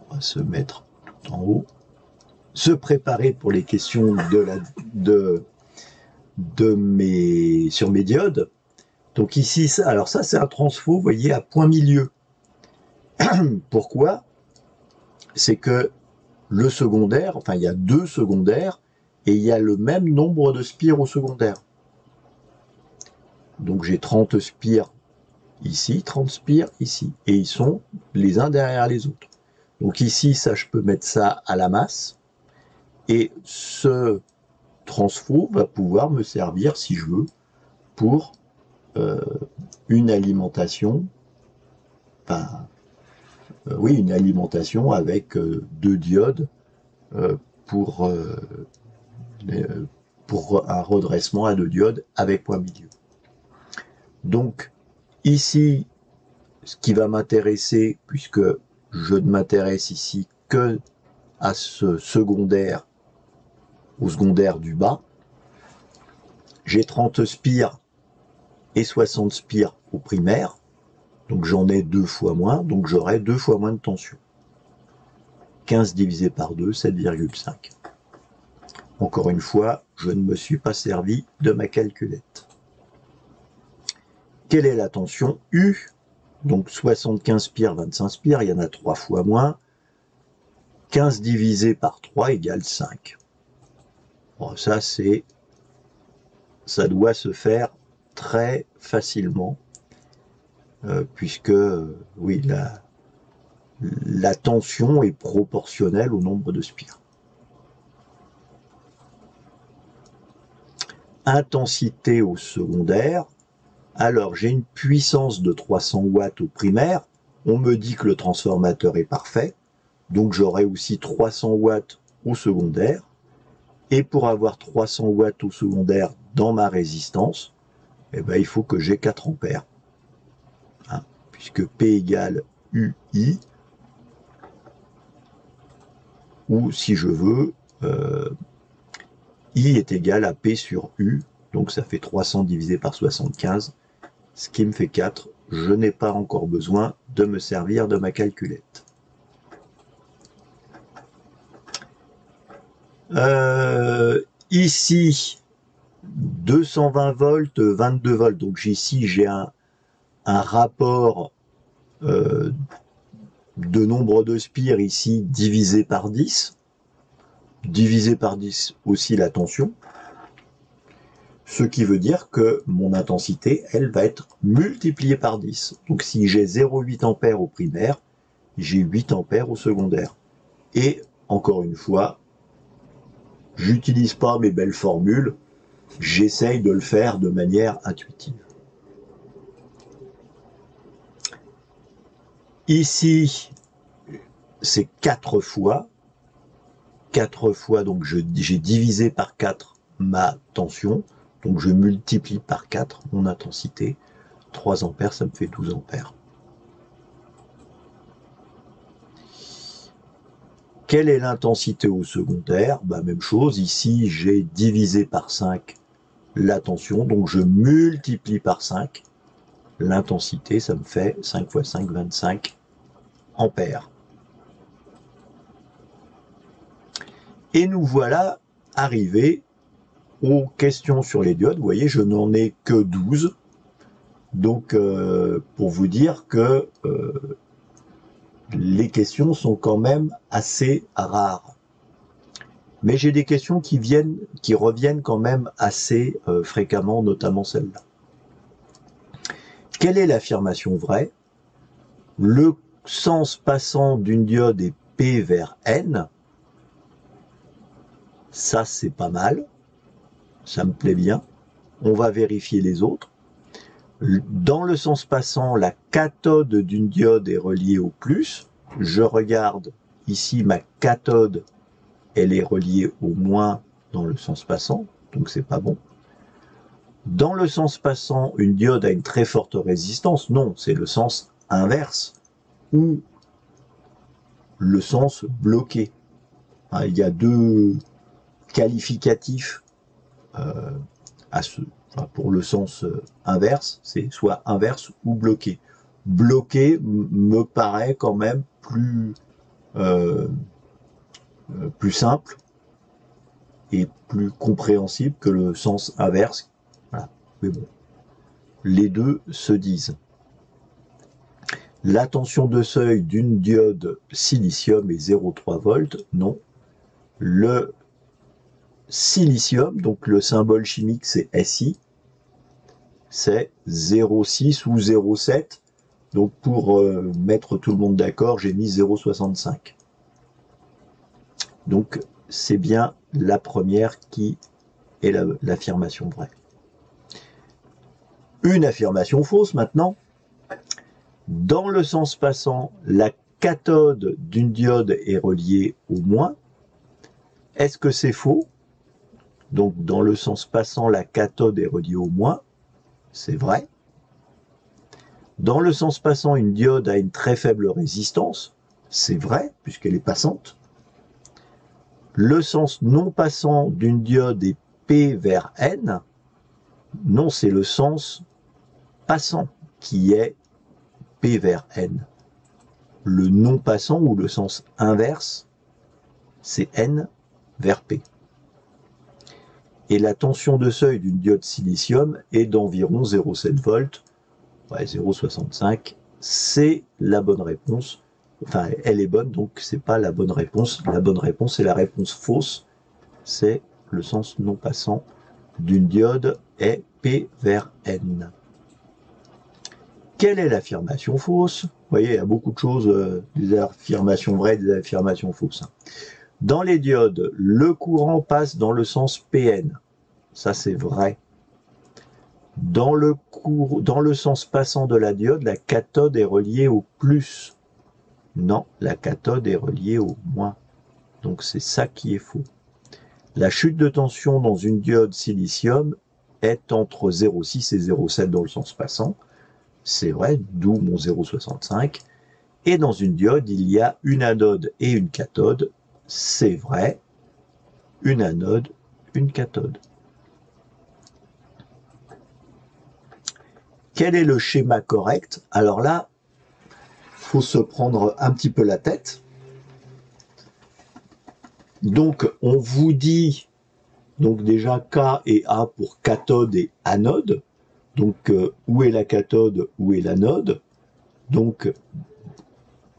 On va se mettre tout en haut. Se préparer pour les questions sur mes diodes. Donc ici, alors ça c'est un transfo, vous voyez, à point milieu. Pourquoi? C'est que le secondaire, enfin il y a deux secondaires, et il y a le même nombre de spires au secondaire. Donc j'ai 30 spires ici, 30 spires ici, et ils sont les uns derrière les autres. Donc ici, ça je peux mettre ça à la masse, et ce transfo va pouvoir me servir, si je veux, pour une alimentation, enfin, oui, une alimentation avec 2 diodes euh, pour, euh, pour un redressement à 2 diodes avec point milieu. Donc, ici, ce qui va m'intéresser, puisque je ne m'intéresse ici que à ce secondaire, au secondaire du bas, j'ai 30 spires et 60 spires au primaire, donc j'en ai 2 fois moins, donc j'aurai 2 fois moins de tension. 15 divisé par 2, 7,5. Encore une fois, je ne me suis pas servi de ma calculette. Quelle est la tension U? Donc 75 spires, 25 spires, il y en a 3 fois moins. 15 divisé par 3 égale 5. Bon, ça doit se faire très facilement, puisque, oui, la tension est proportionnelle au nombre de spires. Intensité au secondaire. Alors, j'ai une puissance de 300 watts au primaire. On me dit que le transformateur est parfait. Donc, j'aurai aussi 300 watts au secondaire. Et pour avoir 300 watts au secondaire dans ma résistance, eh ben, il faut que j'ai 4 ampères. Hein, puisque P égale UI, ou si je veux, I est égal à P sur U, donc ça fait 300 divisé par 75, ce qui me fait 4. Je n'ai pas encore besoin de me servir de ma calculette. Ici, 220 volts, 22 volts, donc ici j'ai un rapport de nombre de spires ici divisé par 10, divisé par 10 aussi la tension, ce qui veut dire que mon intensité, elle, va être multipliée par 10. Donc si j'ai 0,8 ampères au primaire, j'ai 8 ampères au secondaire. Et encore une fois, j'utilise pas mes belles formules, j'essaye de le faire de manière intuitive. Ici, c'est 4 fois. 4 fois, donc j'ai divisé par 4 ma tension. Donc je multiplie par 4 mon intensité. 3 ampères, ça me fait 12 ampères. Quelle est l'intensité au secondaire? Bah, même chose, ici j'ai divisé par 5 la tension, donc je multiplie par 5 l'intensité, ça me fait 5 fois 5, 25 ampères. Et nous voilà arrivés aux questions sur les diodes. Vous voyez, je n'en ai que 12. Donc, pour vous dire que les questions sont quand même assez rares. Mais j'ai des questions qui reviennent quand même assez fréquemment, notamment celle-là. Quelle est l'affirmation vraie? Le sens passant d'une diode est P vers N. Ça, c'est pas mal. Ça me plaît bien. On va vérifier les autres. Dans le sens passant, la cathode d'une diode est reliée au plus. Je regarde ici ma cathode, elle est reliée au moins dans le sens passant, donc c'est pas bon. Dans le sens passant, une diode a une très forte résistance. Non, c'est le sens inverse ou le sens bloqué. Il y a deux qualificatifs pour le sens inverse, c'est soit inverse ou bloqué. Bloqué me paraît quand même plus simple et plus compréhensible que le sens inverse. Voilà. Mais bon, les deux se disent. La tension de seuil d'une diode silicium est 0,3 volts. Non. Le silicium, donc le symbole chimique c'est Si, c'est 0,6 ou 0,7. Donc pour mettre tout le monde d'accord, j'ai mis 0,65. Donc c'est bien la première qui est l'affirmation vraie. Une affirmation fausse maintenant. Dans le sens passant, la cathode d'une diode est reliée au moins. Est-ce que c'est faux? Donc dans le sens passant, la cathode est reliée au moins. C'est vrai. Dans le sens passant, une diode a une très faible résistance. C'est vrai, puisqu'elle est passante. Le sens non passant d'une diode est P vers N. Non, c'est le sens passant qui est P vers N. Le non passant ou le sens inverse, c'est N vers P. Et la tension de seuil d'une diode silicium est d'environ 0,7 volts, ouais, 0,65. C'est la bonne réponse. Enfin, elle est bonne, donc c'est pas la bonne réponse. La bonne réponse, c'est la réponse fausse. C'est le sens non passant d'une diode est P vers N. Quelle est l'affirmation fausse? Vous voyez, il y a beaucoup de choses, des affirmations vraies, des affirmations fausses. Dans les diodes, le courant passe dans le sens PN. Ça, c'est vrai. Dans le sens passant de la diode, la cathode est reliée au plus. Non, la cathode est reliée au moins. Donc, c'est ça qui est faux. La chute de tension dans une diode silicium est entre 0,6 et 0,7 dans le sens passant. C'est vrai, d'où mon 0,65. Et dans une diode, il y a une anode et une cathode. C'est vrai, une anode, une cathode. Quel est le schéma correct? Alors là, il faut se prendre un petit peu la tête. Donc, on vous dit, donc déjà K et A pour cathode et anode. Donc, où est la cathode, où est l'anode? Donc,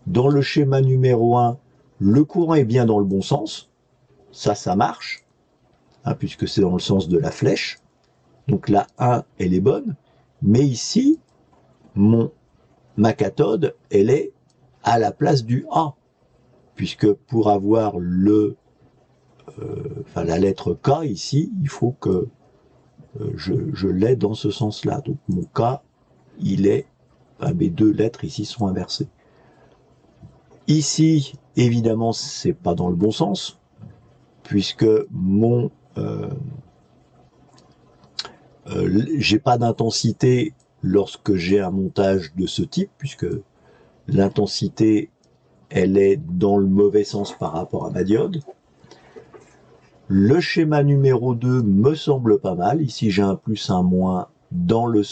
dans le schéma numéro 1, le courant est bien dans le bon sens. Ça marche, hein, puisque c'est dans le sens de la flèche. Donc la 1, elle est bonne. Mais ici, ma cathode, elle est à la place du A. Puisque pour avoir la lettre K ici, il faut que je l'ai dans ce sens-là. Donc mon K, mes deux lettres ici sont inversées. Ici, évidemment, c'est pas dans le bon sens, puisque j'ai pas d'intensité lorsque j'ai un montage de ce type, puisque l'intensité, elle est dans le mauvais sens par rapport à ma diode. Le schéma numéro 2 me semble pas mal. Ici, j'ai un plus, un moins dans le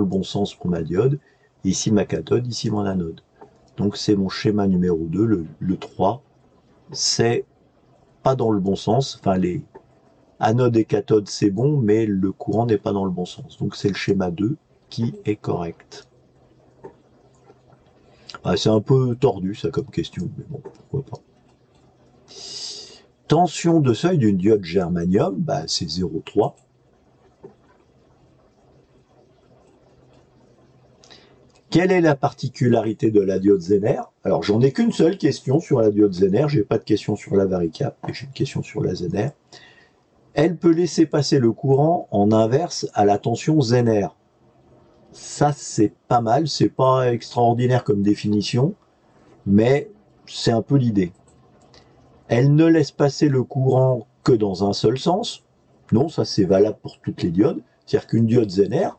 bon sens pour ma diode. Ici, ma cathode, ici, mon anode. Donc, c'est mon schéma numéro 2, le 3. C'est pas dans le bon sens. Enfin, les anodes et cathodes, c'est bon, mais le courant n'est pas dans le bon sens. Donc, c'est le schéma 2 qui est correct. C'est un peu tordu, ça, comme question, mais bon, pourquoi pas. Tension de seuil d'une diode germanium, c'est 0,3. Quelle est la particularité de la diode Zener? Alors, j'en ai qu'une seule question sur la diode Zener. J'ai pas de question sur la Varicap, mais j'ai une question sur la Zener. Elle peut laisser passer le courant en inverse à la tension Zener. Ça, c'est pas mal. C'est pas extraordinaire comme définition, mais c'est un peu l'idée. Elle ne laisse passer le courant que dans un seul sens. Non, ça c'est valable pour toutes les diodes. C'est-à-dire qu'une diode Zener,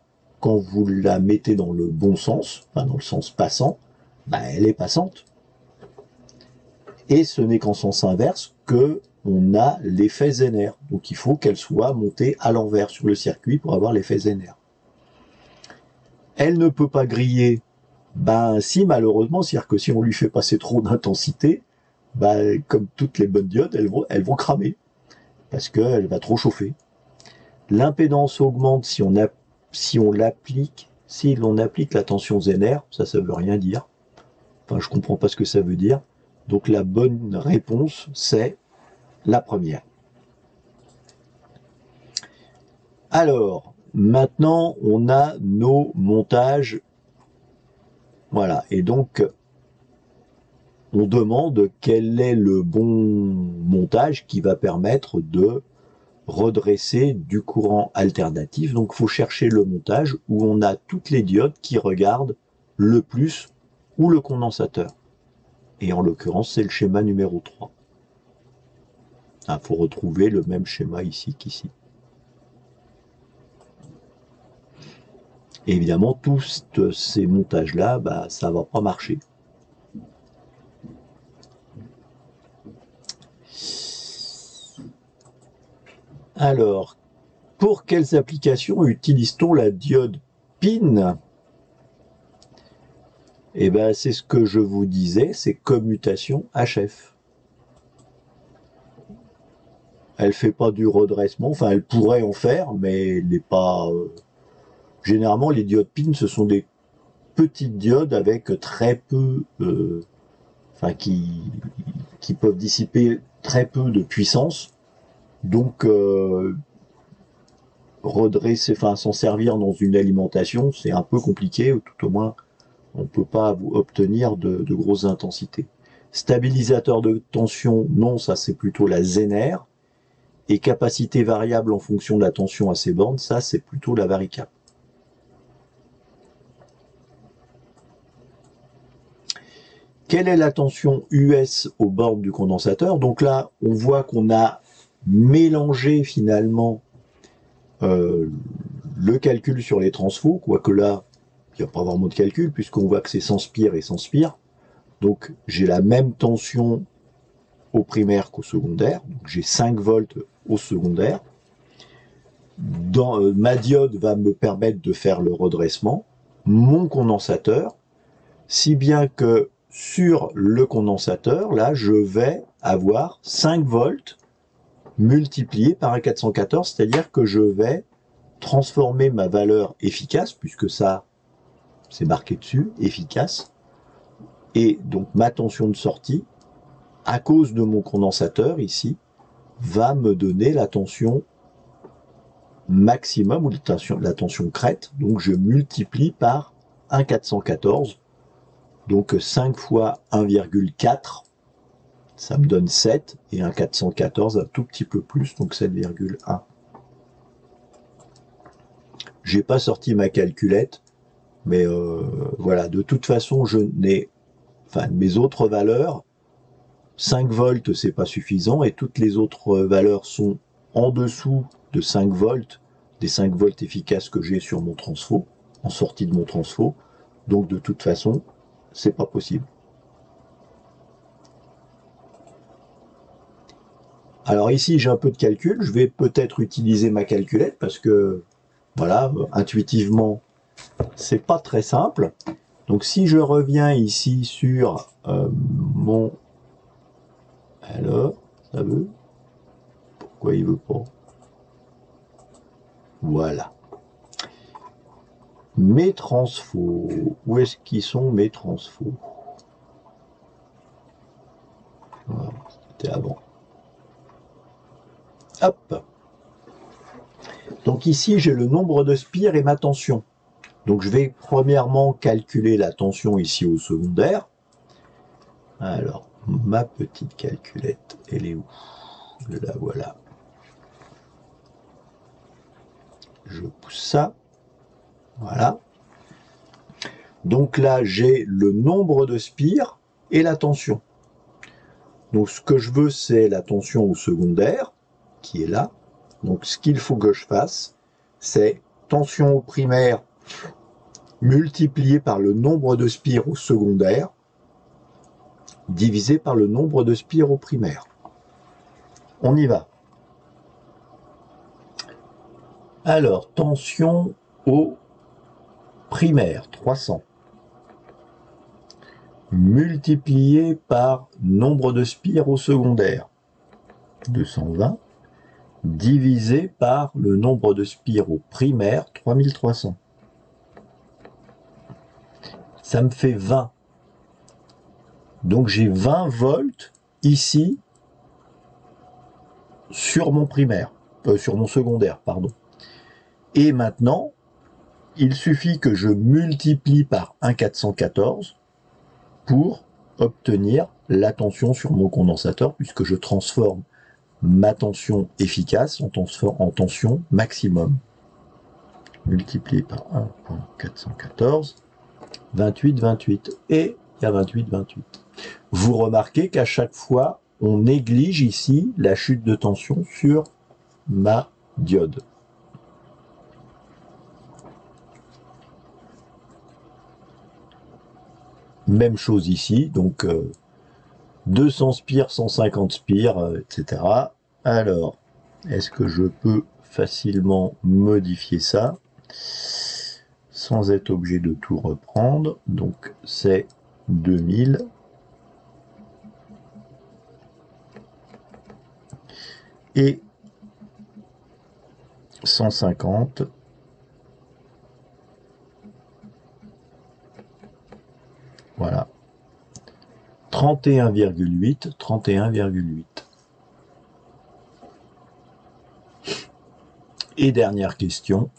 quand vous la mettez dans le bon sens, enfin dans le sens passant, elle est passante. Et ce n'est qu'en sens inverse que on a l'effet Zener. Donc il faut qu'elle soit montée à l'envers sur le circuit pour avoir l'effet Zener. Elle ne peut pas griller. Si, malheureusement, c'est-à-dire que si on lui fait passer trop d'intensité, comme toutes les bonnes diodes, elles vont cramer parce qu'elle va trop chauffer. L'impédance augmente si l'on applique la tension Zener. Ça veut rien dire. Enfin, je comprends pas ce que ça veut dire. Donc la bonne réponse, c'est la première. Alors, maintenant, on a nos montages. Voilà, et donc, on demande quel est le bon montage qui va permettre de redresser du courant alternatif. Donc, il faut chercher le montage où on a toutes les diodes qui regardent le plus ou le condensateur. Et en l'occurrence, c'est le schéma numéro 3. Il faut retrouver le même schéma ici qu'ici. Et évidemment, tous ces montages-là, ça ne va pas marcher. Alors, pour quelles applications utilise-t-on la diode PIN? Eh bien, c'est ce que je vous disais, c'est commutation HF. Elle fait pas du redressement, enfin, elle pourrait en faire, mais elle n'est pas... Généralement, les diodes PIN, ce sont des petites diodes avec très peu... qui peuvent dissiper très peu de puissance. Donc, redresser, s'en servir dans une alimentation, c'est un peu compliqué, ou tout au moins, on ne peut pas obtenir de grosses intensités. Stabilisateur de tension, non, ça c'est plutôt la Zener. Et capacité variable en fonction de la tension à ces bornes, ça c'est plutôt la Varicap. Quelle est la tension US aux bornes du condensateur? Donc là, on voit qu'on a mélangé finalement le calcul sur les transfos, quoique là, il n'y a pas vraiment de calcul, puisqu'on voit que c'est sans spire et sans spire. Donc j'ai la même tension au primaire qu'au secondaire, donc j'ai 5 volts au secondaire. Ma diode va me permettre de faire le redressement, mon condensateur, si bien que sur le condensateur, là, je vais avoir 5 volts multiplié par un 414, c'est-à-dire que je vais transformer ma valeur efficace, puisque ça, c'est marqué dessus, efficace, et donc ma tension de sortie, à cause de mon condensateur ici, va me donner la tension maximum, ou la tension crête, donc je multiplie par un 414, donc 5 fois 1,4, ça me donne 7, et un 414 un tout petit peu plus, donc 7,1. J'ai pas sorti ma calculette, mais voilà, de toute façon, mes autres valeurs, 5 volts, c'est pas suffisant, et toutes les autres valeurs sont en dessous de 5 volts, des 5 volts efficaces que j'ai sur mon transfo, en sortie de mon transfo, donc de toute façon, c'est pas possible. Alors ici, j'ai un peu de calcul, je vais peut-être utiliser ma calculette, parce que, voilà, intuitivement, c'est pas très simple. Donc si je reviens ici sur mon... Alors, ça veut? Pourquoi il veut pas? Voilà. Mes transfos. Où est-ce qu'ils sont mes transfos? Voilà, c'était avant. Hop. Donc ici, j'ai le nombre de spires et ma tension. Donc je vais premièrement calculer la tension ici au secondaire. Alors, ma petite calculette, elle est où? La voilà. Je pousse ça. Voilà. Donc là, j'ai le nombre de spires et la tension. Donc ce que je veux, c'est la tension au secondaire, qui est là. Donc ce qu'il faut que je fasse, c'est tension au primaire multiplié par le nombre de spires au secondaire, divisé par le nombre de spires au primaire. On y va. Alors, tension au primaire, 300. Multiplié par nombre de spires au secondaire, 220. Divisé par le nombre de spires au primaire, 3300. Ça me fait 20. Donc j'ai 20 volts ici sur mon primaire, sur mon secondaire, pardon. Et maintenant, il suffit que je multiplie par 1,414 pour obtenir la tension sur mon condensateur, puisque je transforme ma tension efficace en tension maximum. Multiplié par 1.414, 28, 28. Et il y a 28, 28. Vous remarquez qu'à chaque fois, on néglige ici la chute de tension sur ma diode. Même chose ici, donc 200 spires, 150 spires, etc. Alors, est-ce que je peux facilement modifier ça sans être obligé de tout reprendre? Donc, c'est 2000. Et 150. Voilà. 31,8, 31,8. Et dernière question.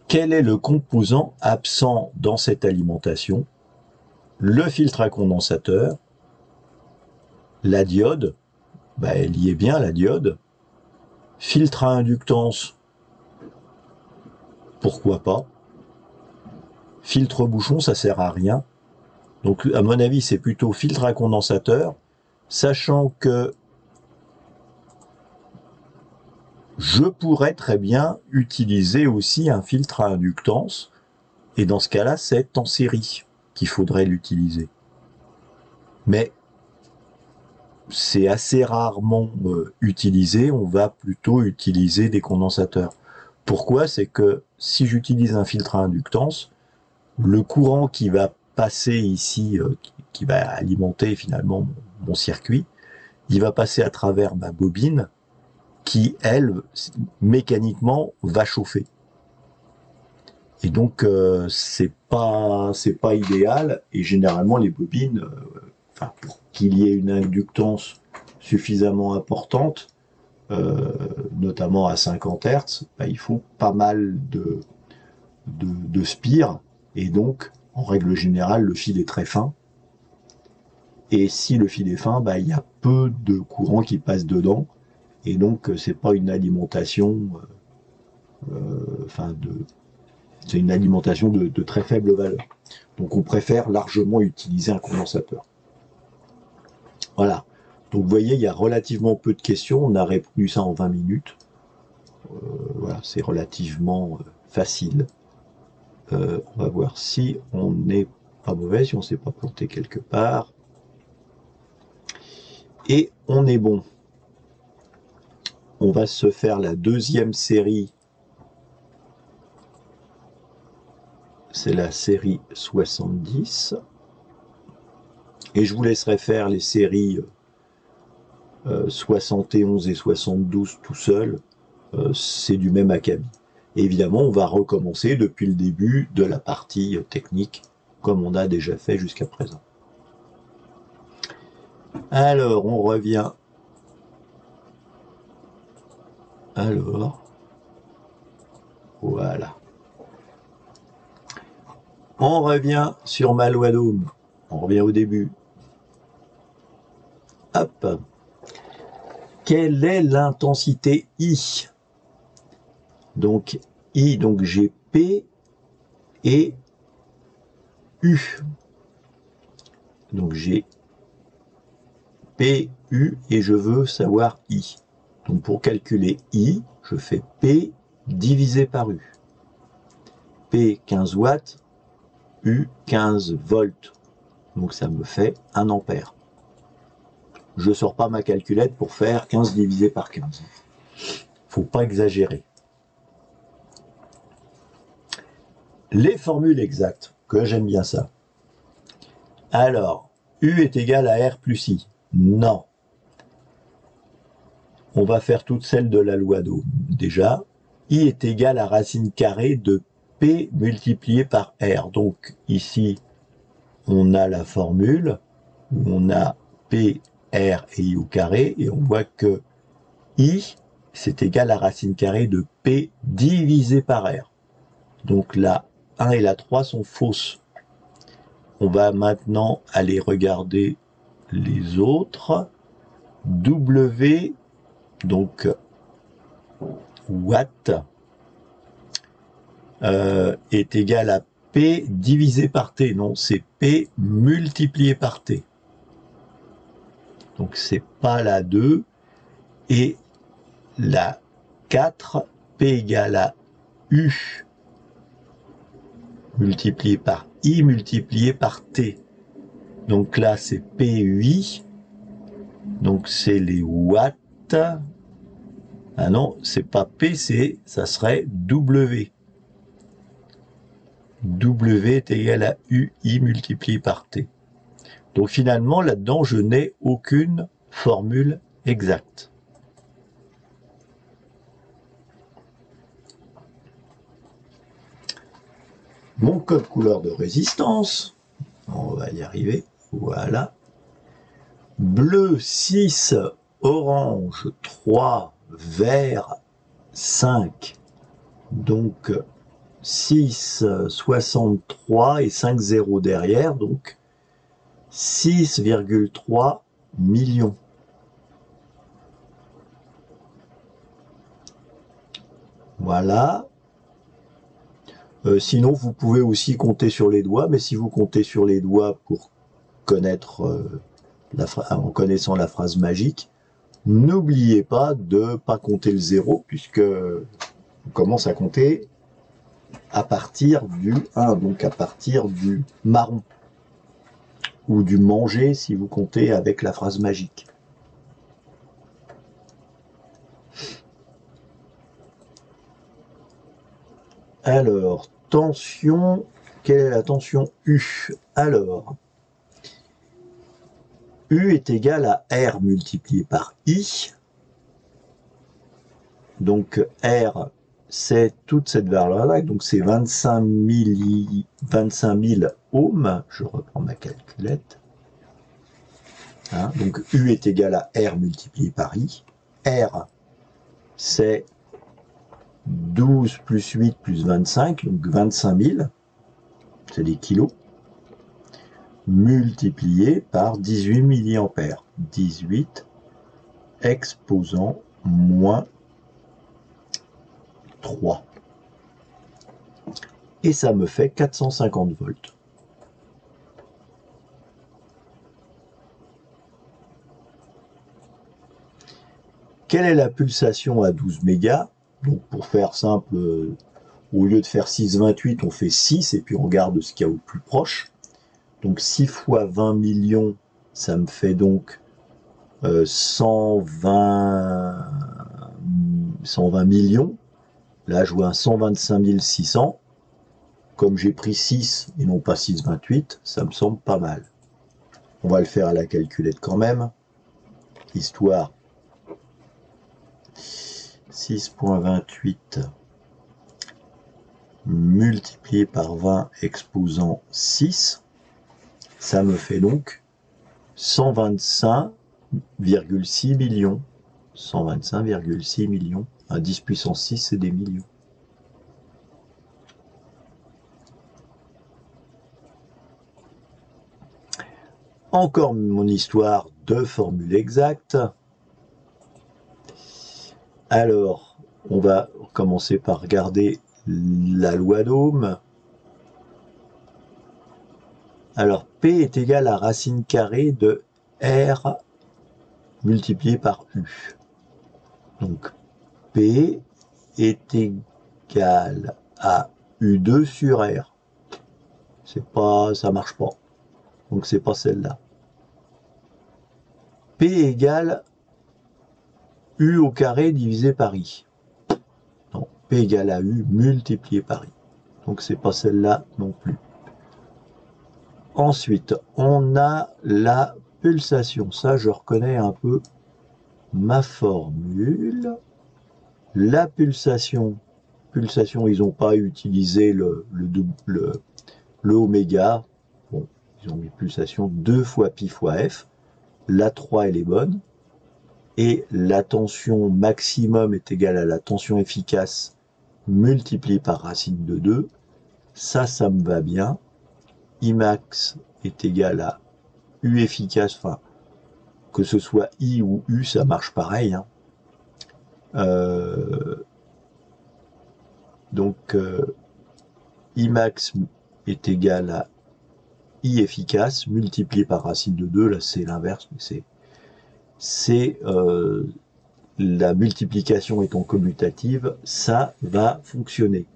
Quel est le composant absent dans cette alimentation? Le filtre à condensateur, la diode, elle y est bien la diode, filtre à inductance, pourquoi pas, filtre bouchon, ça sert à rien. Donc à mon avis, c'est plutôt filtre à condensateur, sachant que je pourrais très bien utiliser aussi un filtre à inductance, et dans ce cas-là, c'est en série qu'il faudrait l'utiliser. Mais c'est assez rarement utilisé, on va plutôt utiliser des condensateurs. Pourquoi? C'est que si j'utilise un filtre à inductance, le courant qui va passer ici, qui va alimenter finalement mon circuit, il va passer à travers ma bobine qui, elle, mécaniquement, va chauffer. Et donc, c'est pas idéal, et généralement, les bobines, pour qu'il y ait une inductance suffisamment importante, notamment à 50 Hz, il faut pas mal de spires, et donc, en règle générale, le fil est très fin. Et si le fil est fin, il y a peu de courant qui passe dedans, et donc c'est pas une alimentation, c'est une alimentation de très faible valeur. Donc on préfère largement utiliser un condensateur. Voilà. Donc vous voyez, il y a relativement peu de questions. On a répondu ça en 20 minutes. Voilà, c'est relativement facile. On va voir si on n'est pas mauvais, si on ne s'est pas planté quelque part. Et on est bon. On va se faire la deuxième série. C'est la série 70. Et je vous laisserai faire les séries 71 et 72 tout seul. C'est du même acabit. Et évidemment, on va recommencer depuis le début de la partie technique, comme on a déjà fait jusqu'à présent. Alors, on revient. Alors, voilà. On revient sur ma loi d'Ohm. On revient au début. Hop. Quelle est l'intensité I? Donc, I, donc j'ai P et U. Donc j'ai P, U et je veux savoir I. Donc pour calculer I, je fais P divisé par U. P 15 watts, U 15 volts. Donc ça me fait 1 ampère. Je ne sors pas ma calculette pour faire 15 divisé par 15. Faut pas exagérer. Les formules exactes, que j'aime bien ça. Alors, U est égal à R plus I. Non. On va faire toutes celles de la loi d'Ohm. Déjà, I est égal à racine carrée de P multiplié par R. Donc ici, on a la formule où on a P, R et I au carré, et on voit que I, c'est égal à racine carrée de P divisé par R. Donc la 1 et la 3 sont fausses. On va maintenant aller regarder les autres. W, donc watt, est égal à P divisé par T. Non, c'est P multiplié par T. Donc c'est pas la 2. Et la 4, P égale à U multiplié par I multiplié par T. Donc là, c'est PUI. Donc c'est les watts. Ah non, c'est pas P, ça serait W. W est égal à UI multiplié par T. Donc finalement, là-dedans, je n'ai aucune formule exacte. Mon code couleur de résistance, on va y arriver, voilà. Bleu 6, orange 3, vert 5. Donc 6, 63 et 5 zéros derrière, donc 6,3 millions. Voilà. Sinon, vous pouvez aussi compter sur les doigts, mais si vous comptez sur les doigts pour connaître, en connaissant la phrase magique, n'oubliez pas de ne pas compter le 0, puisque on commence à compter à partir du 1, donc à partir du marron, ou du manger si vous comptez avec la phrase magique. Alors, tension, quelle est la tension U? Alors, U est égal à R multiplié par I. Donc R, c'est toute cette valeur-là, donc c'est 25 000 ohms. Je reprends ma calculette. Hein, donc U est égal à R multiplié par I. R, c'est 12 plus 8 plus 25, donc 25 000, c'est des kilos, multiplié par 18 milliampères. 18 exposant moins 3. Et ça me fait 450 volts. Quelle est la pulsation à 12 mégas? Donc pour faire simple, au lieu de faire 6,28, on fait 6 et puis on regarde ce qu'il y a au plus proche. Donc 6 fois 20 millions, ça me fait donc 120 millions. Là, je vois un 125 600. Comme j'ai pris 6 et non pas 6,28, ça me semble pas mal. On va le faire à la calculette quand même, histoire. 6,28 multiplié par 20 exposant 6, ça me fait donc 125,6 millions. 125,6 millions. Un 10 puissance 6, c'est des millions. Encore mon histoire de formule exacte. Alors, on va commencer par regarder la loi d'Ohm. Alors, P est égal à racine carrée de R multiplié par U. Donc, P est égal à U2 sur R. Ça marche pas. Donc, c'est pas celle-là. P égale U au carré divisé par I. Non, P égale à U multiplié par I. Donc, c'est pas celle-là non plus. Ensuite, on a la pulsation. Ça, je reconnais un peu ma formule. La pulsation, ils n'ont pas utilisé le oméga. Bon, ils ont mis pulsation 2 fois pi fois f. La 3, elle est bonne. Et la tension maximum est égale à la tension efficace multipliée par racine de 2. Ça me va bien. Imax est égal à U efficace, enfin, que ce soit I ou U, ça marche pareil. Hein. Donc, I max est égal à I efficace multiplié par racine de 2. Là, c'est l'inverse, mais c'est la multiplication étant commutative, ça va fonctionner.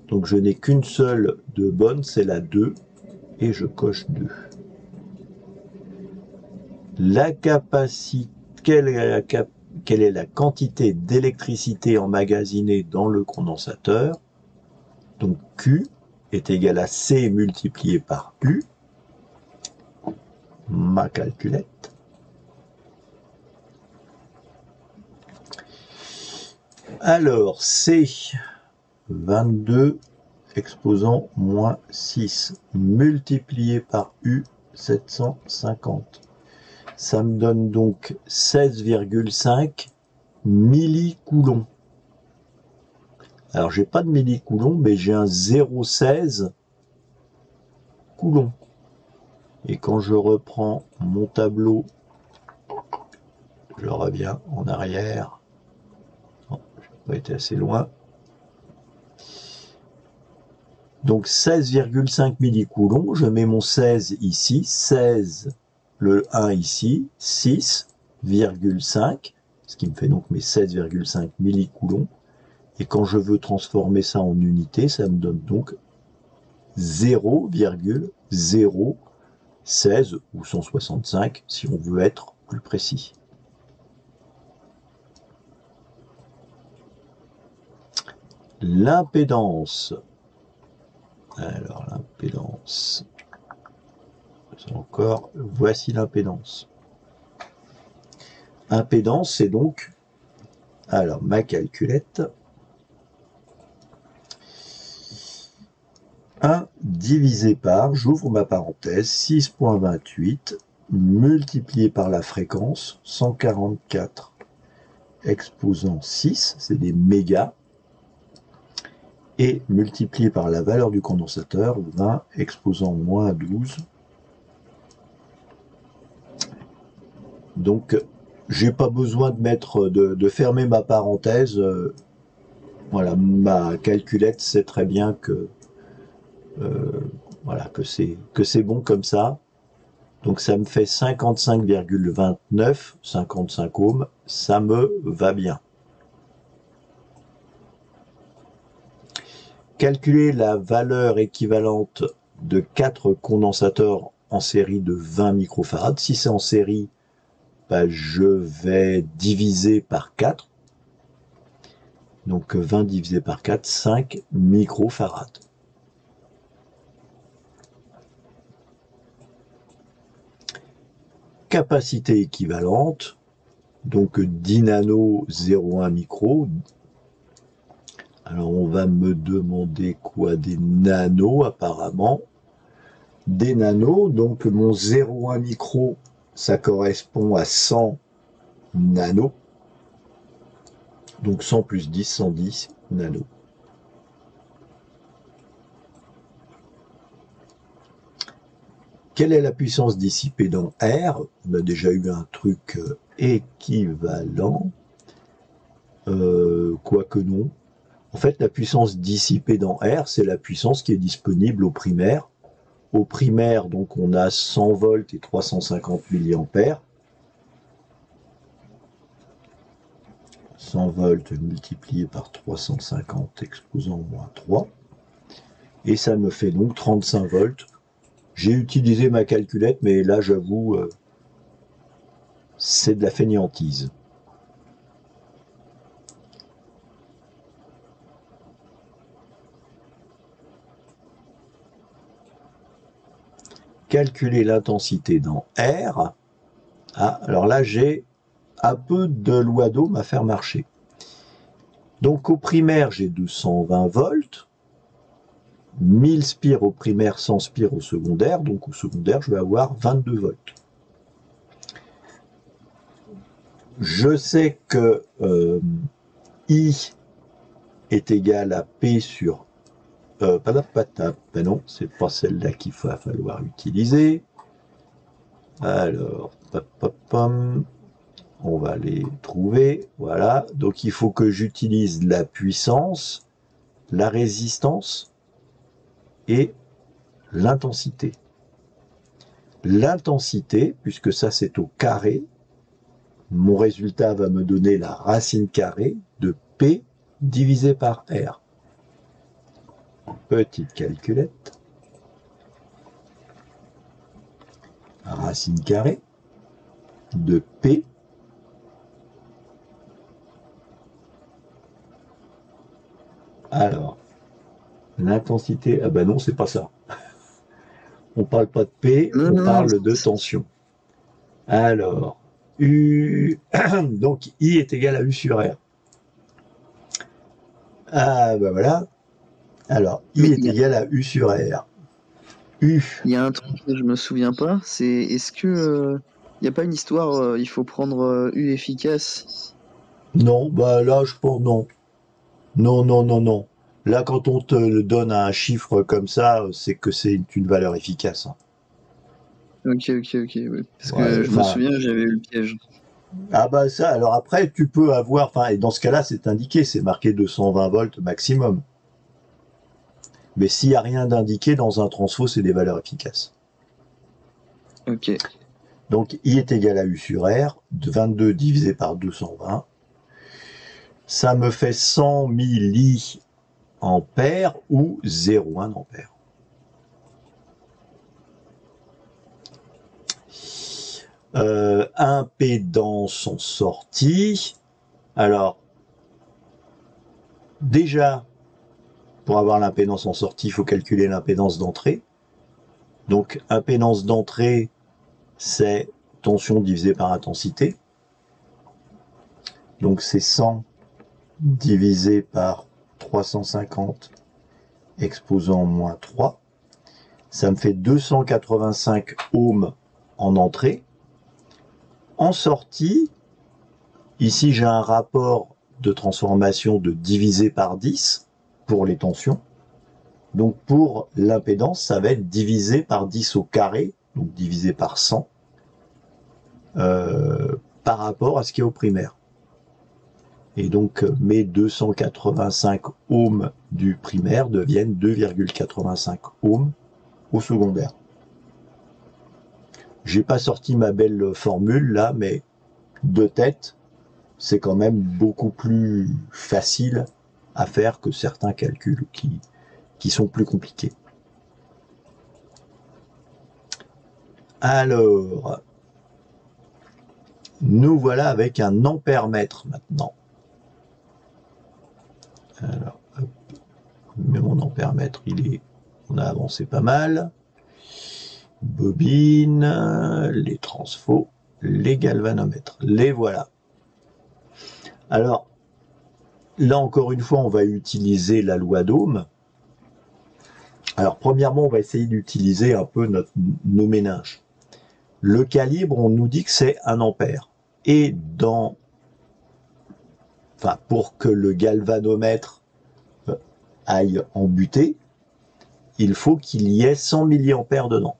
Donc, je n'ai qu'une seule de bonne, c'est la 2, et je coche 2. La capacité, quelle est la quantité d'électricité emmagasinée dans le condensateur? Donc Q est égal à C multiplié par U. Ma calculette. Alors, C, 22 exposant moins 6, multiplié par U, 750. Ça me donne donc 16,5 millicoulombs. Alors, j'ai pas de millicoulomb, mais j'ai un 0,16 coulomb. Et quand je reprends mon tableau, je reviens en arrière. Non, je n'ai pas été assez loin. Donc 16,5 millicoulomb, je mets mon 16 ici, 16, le 1 ici, 6,5, ce qui me fait donc mes 16,5 millicoulomb. Et quand je veux transformer ça en unité, ça me donne donc 0,016 ou 165 si on veut être plus précis. L'impédance. Alors l'impédance. Encore, voici l'impédance. Impédance, c'est donc, alors ma calculette, 1 divisé par, j'ouvre ma parenthèse, 6,28 multiplié par la fréquence, 144 exposant 6, c'est des mégas, et multiplié par la valeur du condensateur, 20 exposant moins 12. Donc, j'ai pas besoin de mettre, de fermer ma parenthèse. Voilà, ma calculette sait très bien que voilà, que c'est bon comme ça. Donc ça me fait 55,29, 55 ohms, ça me va bien. Calculer la valeur équivalente de 4 condensateurs en série de 20 microfarads. Si c'est en série, bah, je vais diviser par 4. Donc 20 divisé par 4, 5 microfarads. Capacité équivalente, donc 10 nano, 0,1 micro. Alors on va me demander quoi? Des nanos apparemment. Des nanos, donc mon 0,1 micro, ça correspond à 100 nanos. Donc 100 plus 10, 110 nanos. Quelle est la puissance dissipée dans R? On a déjà eu un truc équivalent. Quoique non. En fait, la puissance dissipée dans R, c'est la puissance qui est disponible au primaire. Au primaire, donc, on a 100 volts et 350 milliampères. 100 volts multiplié par 350 exposant moins 3. Et ça me fait donc 35 volts. J'ai utilisé ma calculette, mais là, j'avoue, c'est de la fainéantise. Calculer l'intensité dans R. Ah, alors là, j'ai un peu de loi d'ohm à faire marcher. Donc au primaire, j'ai 220 volts. 1000 spires au primaire, 100 spires au secondaire. Donc au secondaire, je vais avoir 22 volts. Je sais que I est égal à P sur... ben non, c'est pas celle-là qu'il va falloir utiliser. Alors, On va les trouver. Voilà. Donc il faut que j'utilise la puissance, la résistance et l'intensité. L'intensité, puisque ça c'est au carré, mon résultat va me donner la racine carrée de P divisé par R. Petite calculette. Racine carrée de P alors l'intensité, ah ben non, c'est pas ça. On parle pas de P, on parle de tension. Alors, U, donc I est égal à U sur R. Ah ben voilà. Alors, I est égal à U sur R. U. Il y a un truc que je me souviens pas, c'est est-ce que il n'y a pas une histoire, il faut prendre U efficace? Non, bah là je pense non. Non, non, non, non. Là, quand on te donne un chiffre comme ça, c'est que c'est une valeur efficace. Hein. Ok, oui. Parce Ouais, que je me souviens, j'avais eu le piège. ah bah ça, alors après, tu peux avoir, enfin, et dans ce cas-là, c'est indiqué, c'est marqué 220 volts maximum. Mais s'il n'y a rien d'indiqué dans un transfo, c'est des valeurs efficaces. Ok. Donc, I est égal à U sur R, 22 divisé par 220. Ça me fait 100 milliampères ou 0,1 ampère. Impédance en sortie. Alors, déjà, pour avoir l'impédance en sortie, il faut calculer l'impédance d'entrée. Donc, impédance d'entrée, c'est tension divisée par intensité. Donc, c'est 100 divisé par 350 exposant moins 3. Ça me fait 285 ohms en entrée. En sortie, ici j'ai un rapport de transformation de divisé par 10 pour les tensions. Donc pour l'impédance, ça va être divisé par 10 au carré, donc divisé par 100, par rapport à ce qui est au primaire. Et donc mes 285 ohms du primaire deviennent 2,85 ohms au secondaire. J'ai pas sorti ma belle formule là, mais de tête, c'est quand même beaucoup plus facile à faire que certains calculs qui sont plus compliqués. Alors, nous voilà avec un ampère-mètre maintenant. Alors, hop, mais mon ampère-mètre, on a avancé pas mal. Bobine, les transfos, les galvanomètres, les voilà. Alors, là encore une fois, on va utiliser la loi d'Ohm. Alors, premièrement, on va essayer d'utiliser un peu nos méninges. Le calibre, on nous dit que c'est 1 ampère. Et pour que le galvanomètre aille en butée, il faut qu'il y ait 100 milliampères dedans.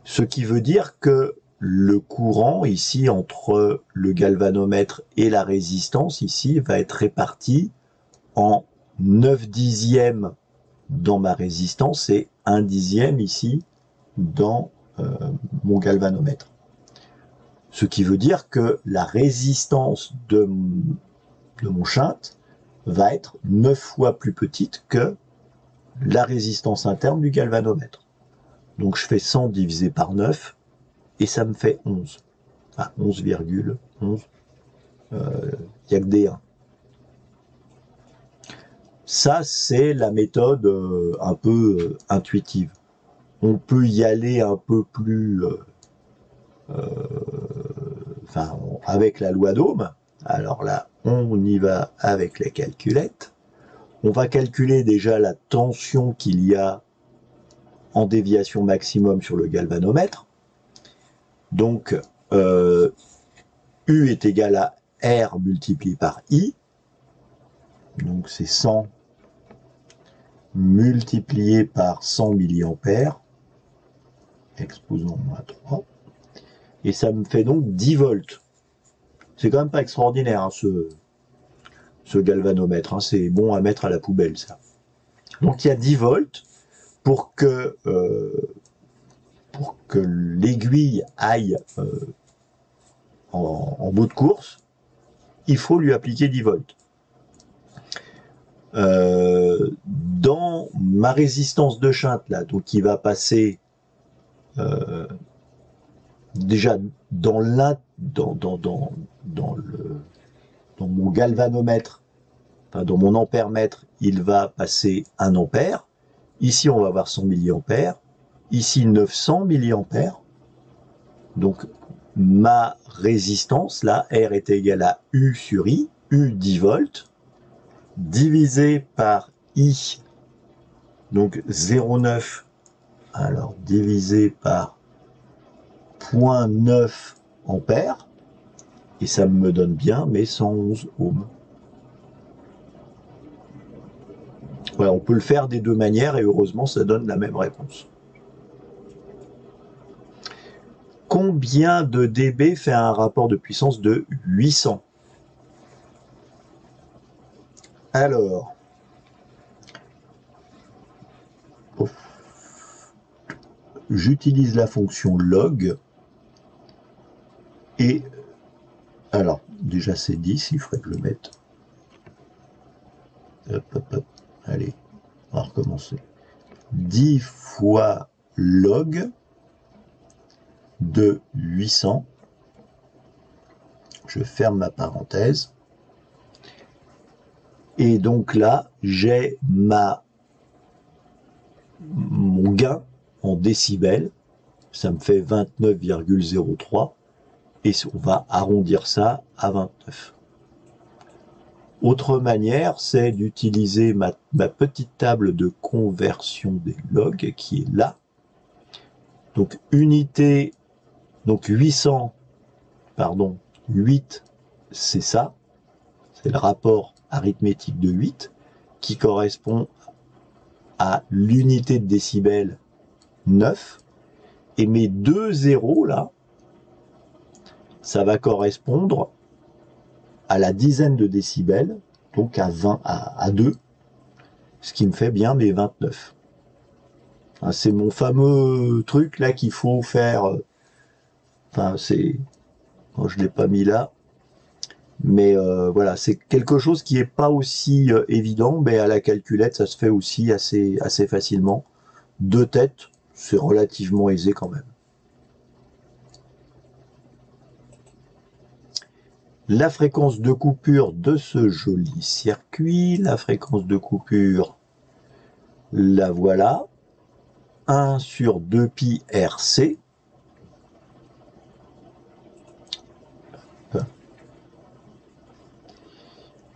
Ce qui veut dire que le courant ici entre le galvanomètre et la résistance ici va être réparti en 9 dixièmes dans ma résistance et 1 dixième ici dans mon galvanomètre. Ce qui veut dire que la résistance de mon shunt va être 9 fois plus petite que la résistance interne du galvanomètre. Donc je fais 100 divisé par 9 et ça me fait 11. Enfin 11,11. Il n'y a que des 1. Ça, c'est la méthode un peu intuitive. On peut y aller un peu plus avec la loi d'Ohm. Alors là, on y va avec les calculettes. On va calculer déjà la tension qu'il y a en déviation maximum sur le galvanomètre. Donc, U est égal à R multiplié par I. Donc, c'est 100 multiplié par 100 milliampères, exposant moins 3. Et ça me fait donc 10 volts. C'est quand même pas extraordinaire, hein, ce galvanomètre. Hein. C'est bon à mettre à la poubelle, ça. Donc il y a 10 volts pour que l'aiguille aille en bout de course. Il faut lui appliquer 10 volts. Dans ma résistance de shunt, là, donc qui va passer déjà dans mon galvanomètre, enfin dans mon ampèremètre, il va passer 1 ampère. Ici, on va avoir 100 milliampères. Ici, 900 milliampères. Donc, ma résistance, là, R est égal à U sur I, U 10 volts, divisé par I, donc 0,9, alors divisé par 0,9 ampères, et ça me donne bien mes 111 ohms. Voilà, on peut le faire des deux manières, et heureusement, ça donne la même réponse. Combien de dB fait un rapport de puissance de 800? Alors, j'utilise la fonction log, et alors, déjà c'est 10, il faudrait que je le mette. Hop, hop, hop, allez, on va recommencer. 10 fois log de 800, je ferme ma parenthèse, et donc là, j'ai mon gain en décibels, ça me fait 29,03, et on va arrondir ça à 29. Autre manière, c'est d'utiliser ma petite table de conversion des logs qui est là. Donc unité, donc 800, pardon, 8, c'est ça, c'est le rapport arithmétique de 8 qui correspond à l'unité de décibels 9, et mes deux zéros là, ça va correspondre à la dizaine de décibels, donc à 2, ce qui me fait bien mes 29. C'est mon fameux truc là qu'il faut faire, enfin c'est, je l'ai pas mis là, mais voilà, c'est quelque chose qui est pas aussi évident, mais à la calculette ça se fait aussi assez facilement. Deux têtes, c'est relativement aisé quand même. La fréquence de coupure de ce joli circuit, la fréquence de coupure, la voilà, 1 sur 2 pi RC. Hop.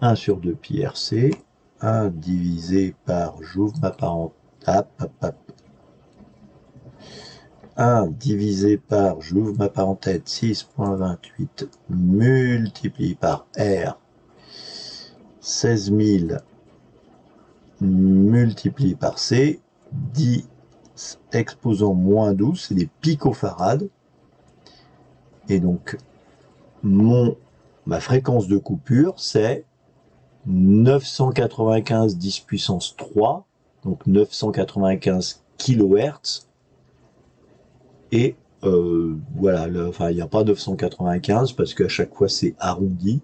1 sur 2 pi RC, 1 divisé par, j'ouvre ma parenthèse, 1 divisé par, j'ouvre ma parenthèse, 6,28 multiplié par R, 16 000 multiplié par C, 10 exposant moins 12, c'est des picofarades. Et donc, ma fréquence de coupure, c'est 995 10 puissance 3, donc 995 kHz. Et voilà, enfin, il n'y a pas 995 parce qu'à chaque fois c'est arrondi,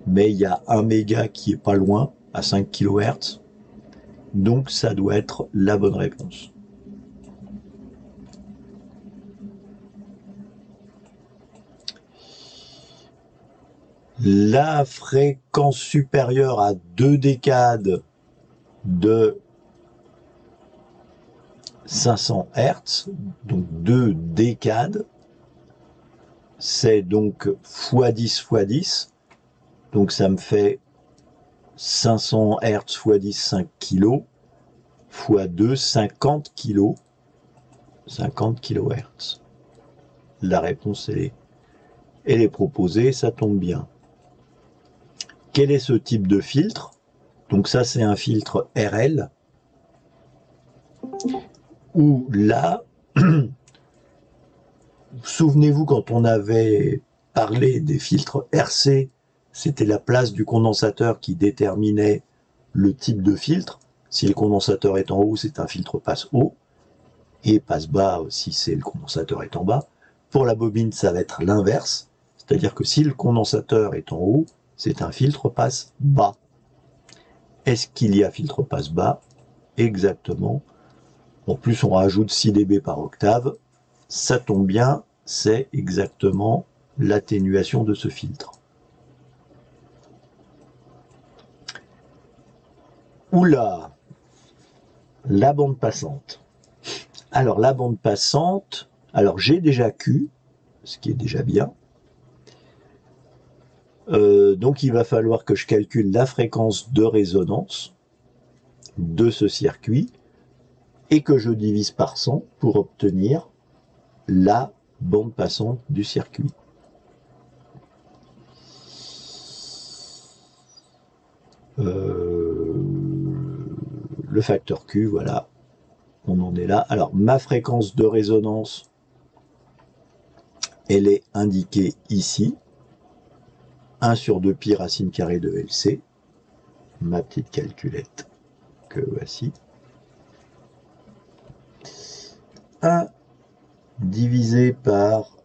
mais il y a 1 méga qui est pas loin, à 5 kHz. Donc ça doit être la bonne réponse. La fréquence supérieure à 2 décades de 500 Hz, donc 2 décades, c'est donc x10 x 10, donc ça me fait 500 Hz x 10, 5 kg, x 2, 50 kg, 50 kHz. La réponse, elle est proposée, ça tombe bien. Quel est ce type de filtre? Donc ça, c'est un filtre RL, où là, souvenez-vous quand on avait parlé des filtres RC, c'était la place du condensateur qui déterminait le type de filtre. Si le condensateur est en haut, c'est un filtre passe haut, et passe bas si c'est le condensateur est en bas. Pour la bobine, ça va être l'inverse, c'est-à-dire que si le condensateur est en haut, c'est un filtre passe bas. Est-ce qu'il y a filtre passe bas? Exactement. En plus, on rajoute 6 dB par octave. Ça tombe bien, c'est exactement l'atténuation de ce filtre. Oula, la bande passante. Alors, la bande passante, alors j'ai déjà Q, ce qui est déjà bien. Donc, il va falloir que je calcule la fréquence de résonance de ce circuit et que je divise par 100 pour obtenir la bande passante du circuit. Le facteur Q, voilà, on en est là. Alors, ma fréquence de résonance, elle est indiquée ici. 1 sur 2 pi racine carrée de LC. Ma petite calculette que voici. 1 divisé par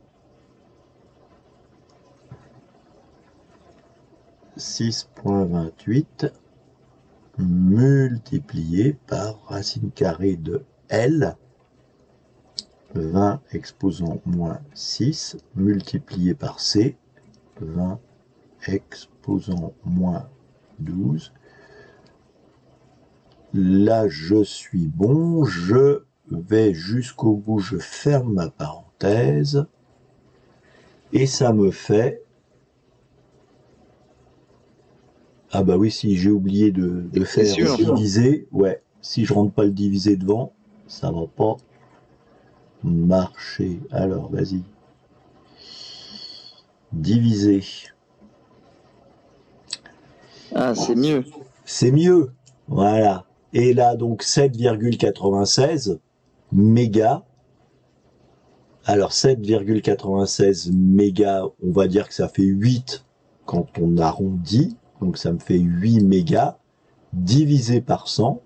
6,28 multiplié par racine carrée de L, 20 exposant moins 6, multiplié par C, 20 exposant moins 12. Là, je suis bon, je vais jusqu'au bout, je ferme ma parenthèse, et ça me fait... Ah bah oui, si j'ai oublié de faire diviser, ouais, si je rentre pas le divisé devant, ça va pas marcher. Alors, vas-y. Diviser. Ah, c'est mieux. C'est mieux, voilà. Et là, donc, 7,96 mégas. Alors, 7,96 mégas, on va dire que ça fait 8 quand on arrondit. Donc, ça me fait 8 mégas divisé par 100,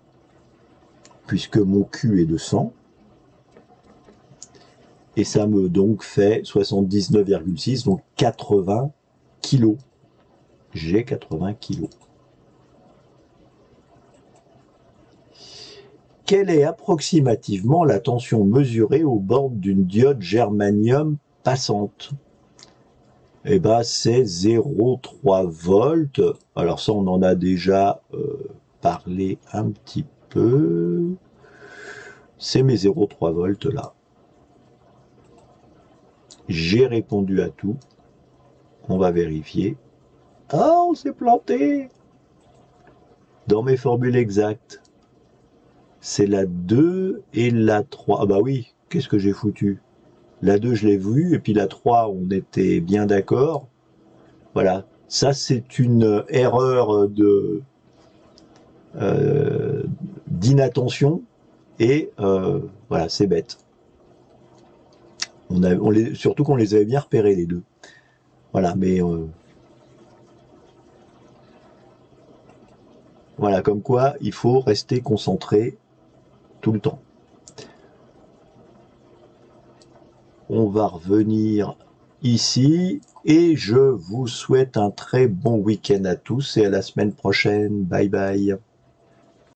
puisque mon Q est de 100. Et ça me donc fait 79,6, donc 80 kilos. J'ai 80 kilos. Quelle est approximativement la tension mesurée au bord d'une diode germanium passante? Eh ben, c'est 0,3 volts. Alors ça, on en a déjà parlé un petit peu. C'est mes 0,3 volts là. J'ai répondu à tout. On va vérifier. Ah, on s'est planté. Dans mes formules exactes, c'est la 2 et la 3. Ah bah oui, qu'est-ce que j'ai foutu? La 2, je l'ai vue, et puis la 3, on était bien d'accord. Voilà, ça c'est une erreur de d'inattention, et voilà, c'est bête. Surtout qu'on les avait bien repérés, les deux. Voilà, mais... voilà, comme quoi, il faut rester concentré tout le temps. On va revenir ici, et je vous souhaite un très bon week-end à tous, et à la semaine prochaine. Bye bye.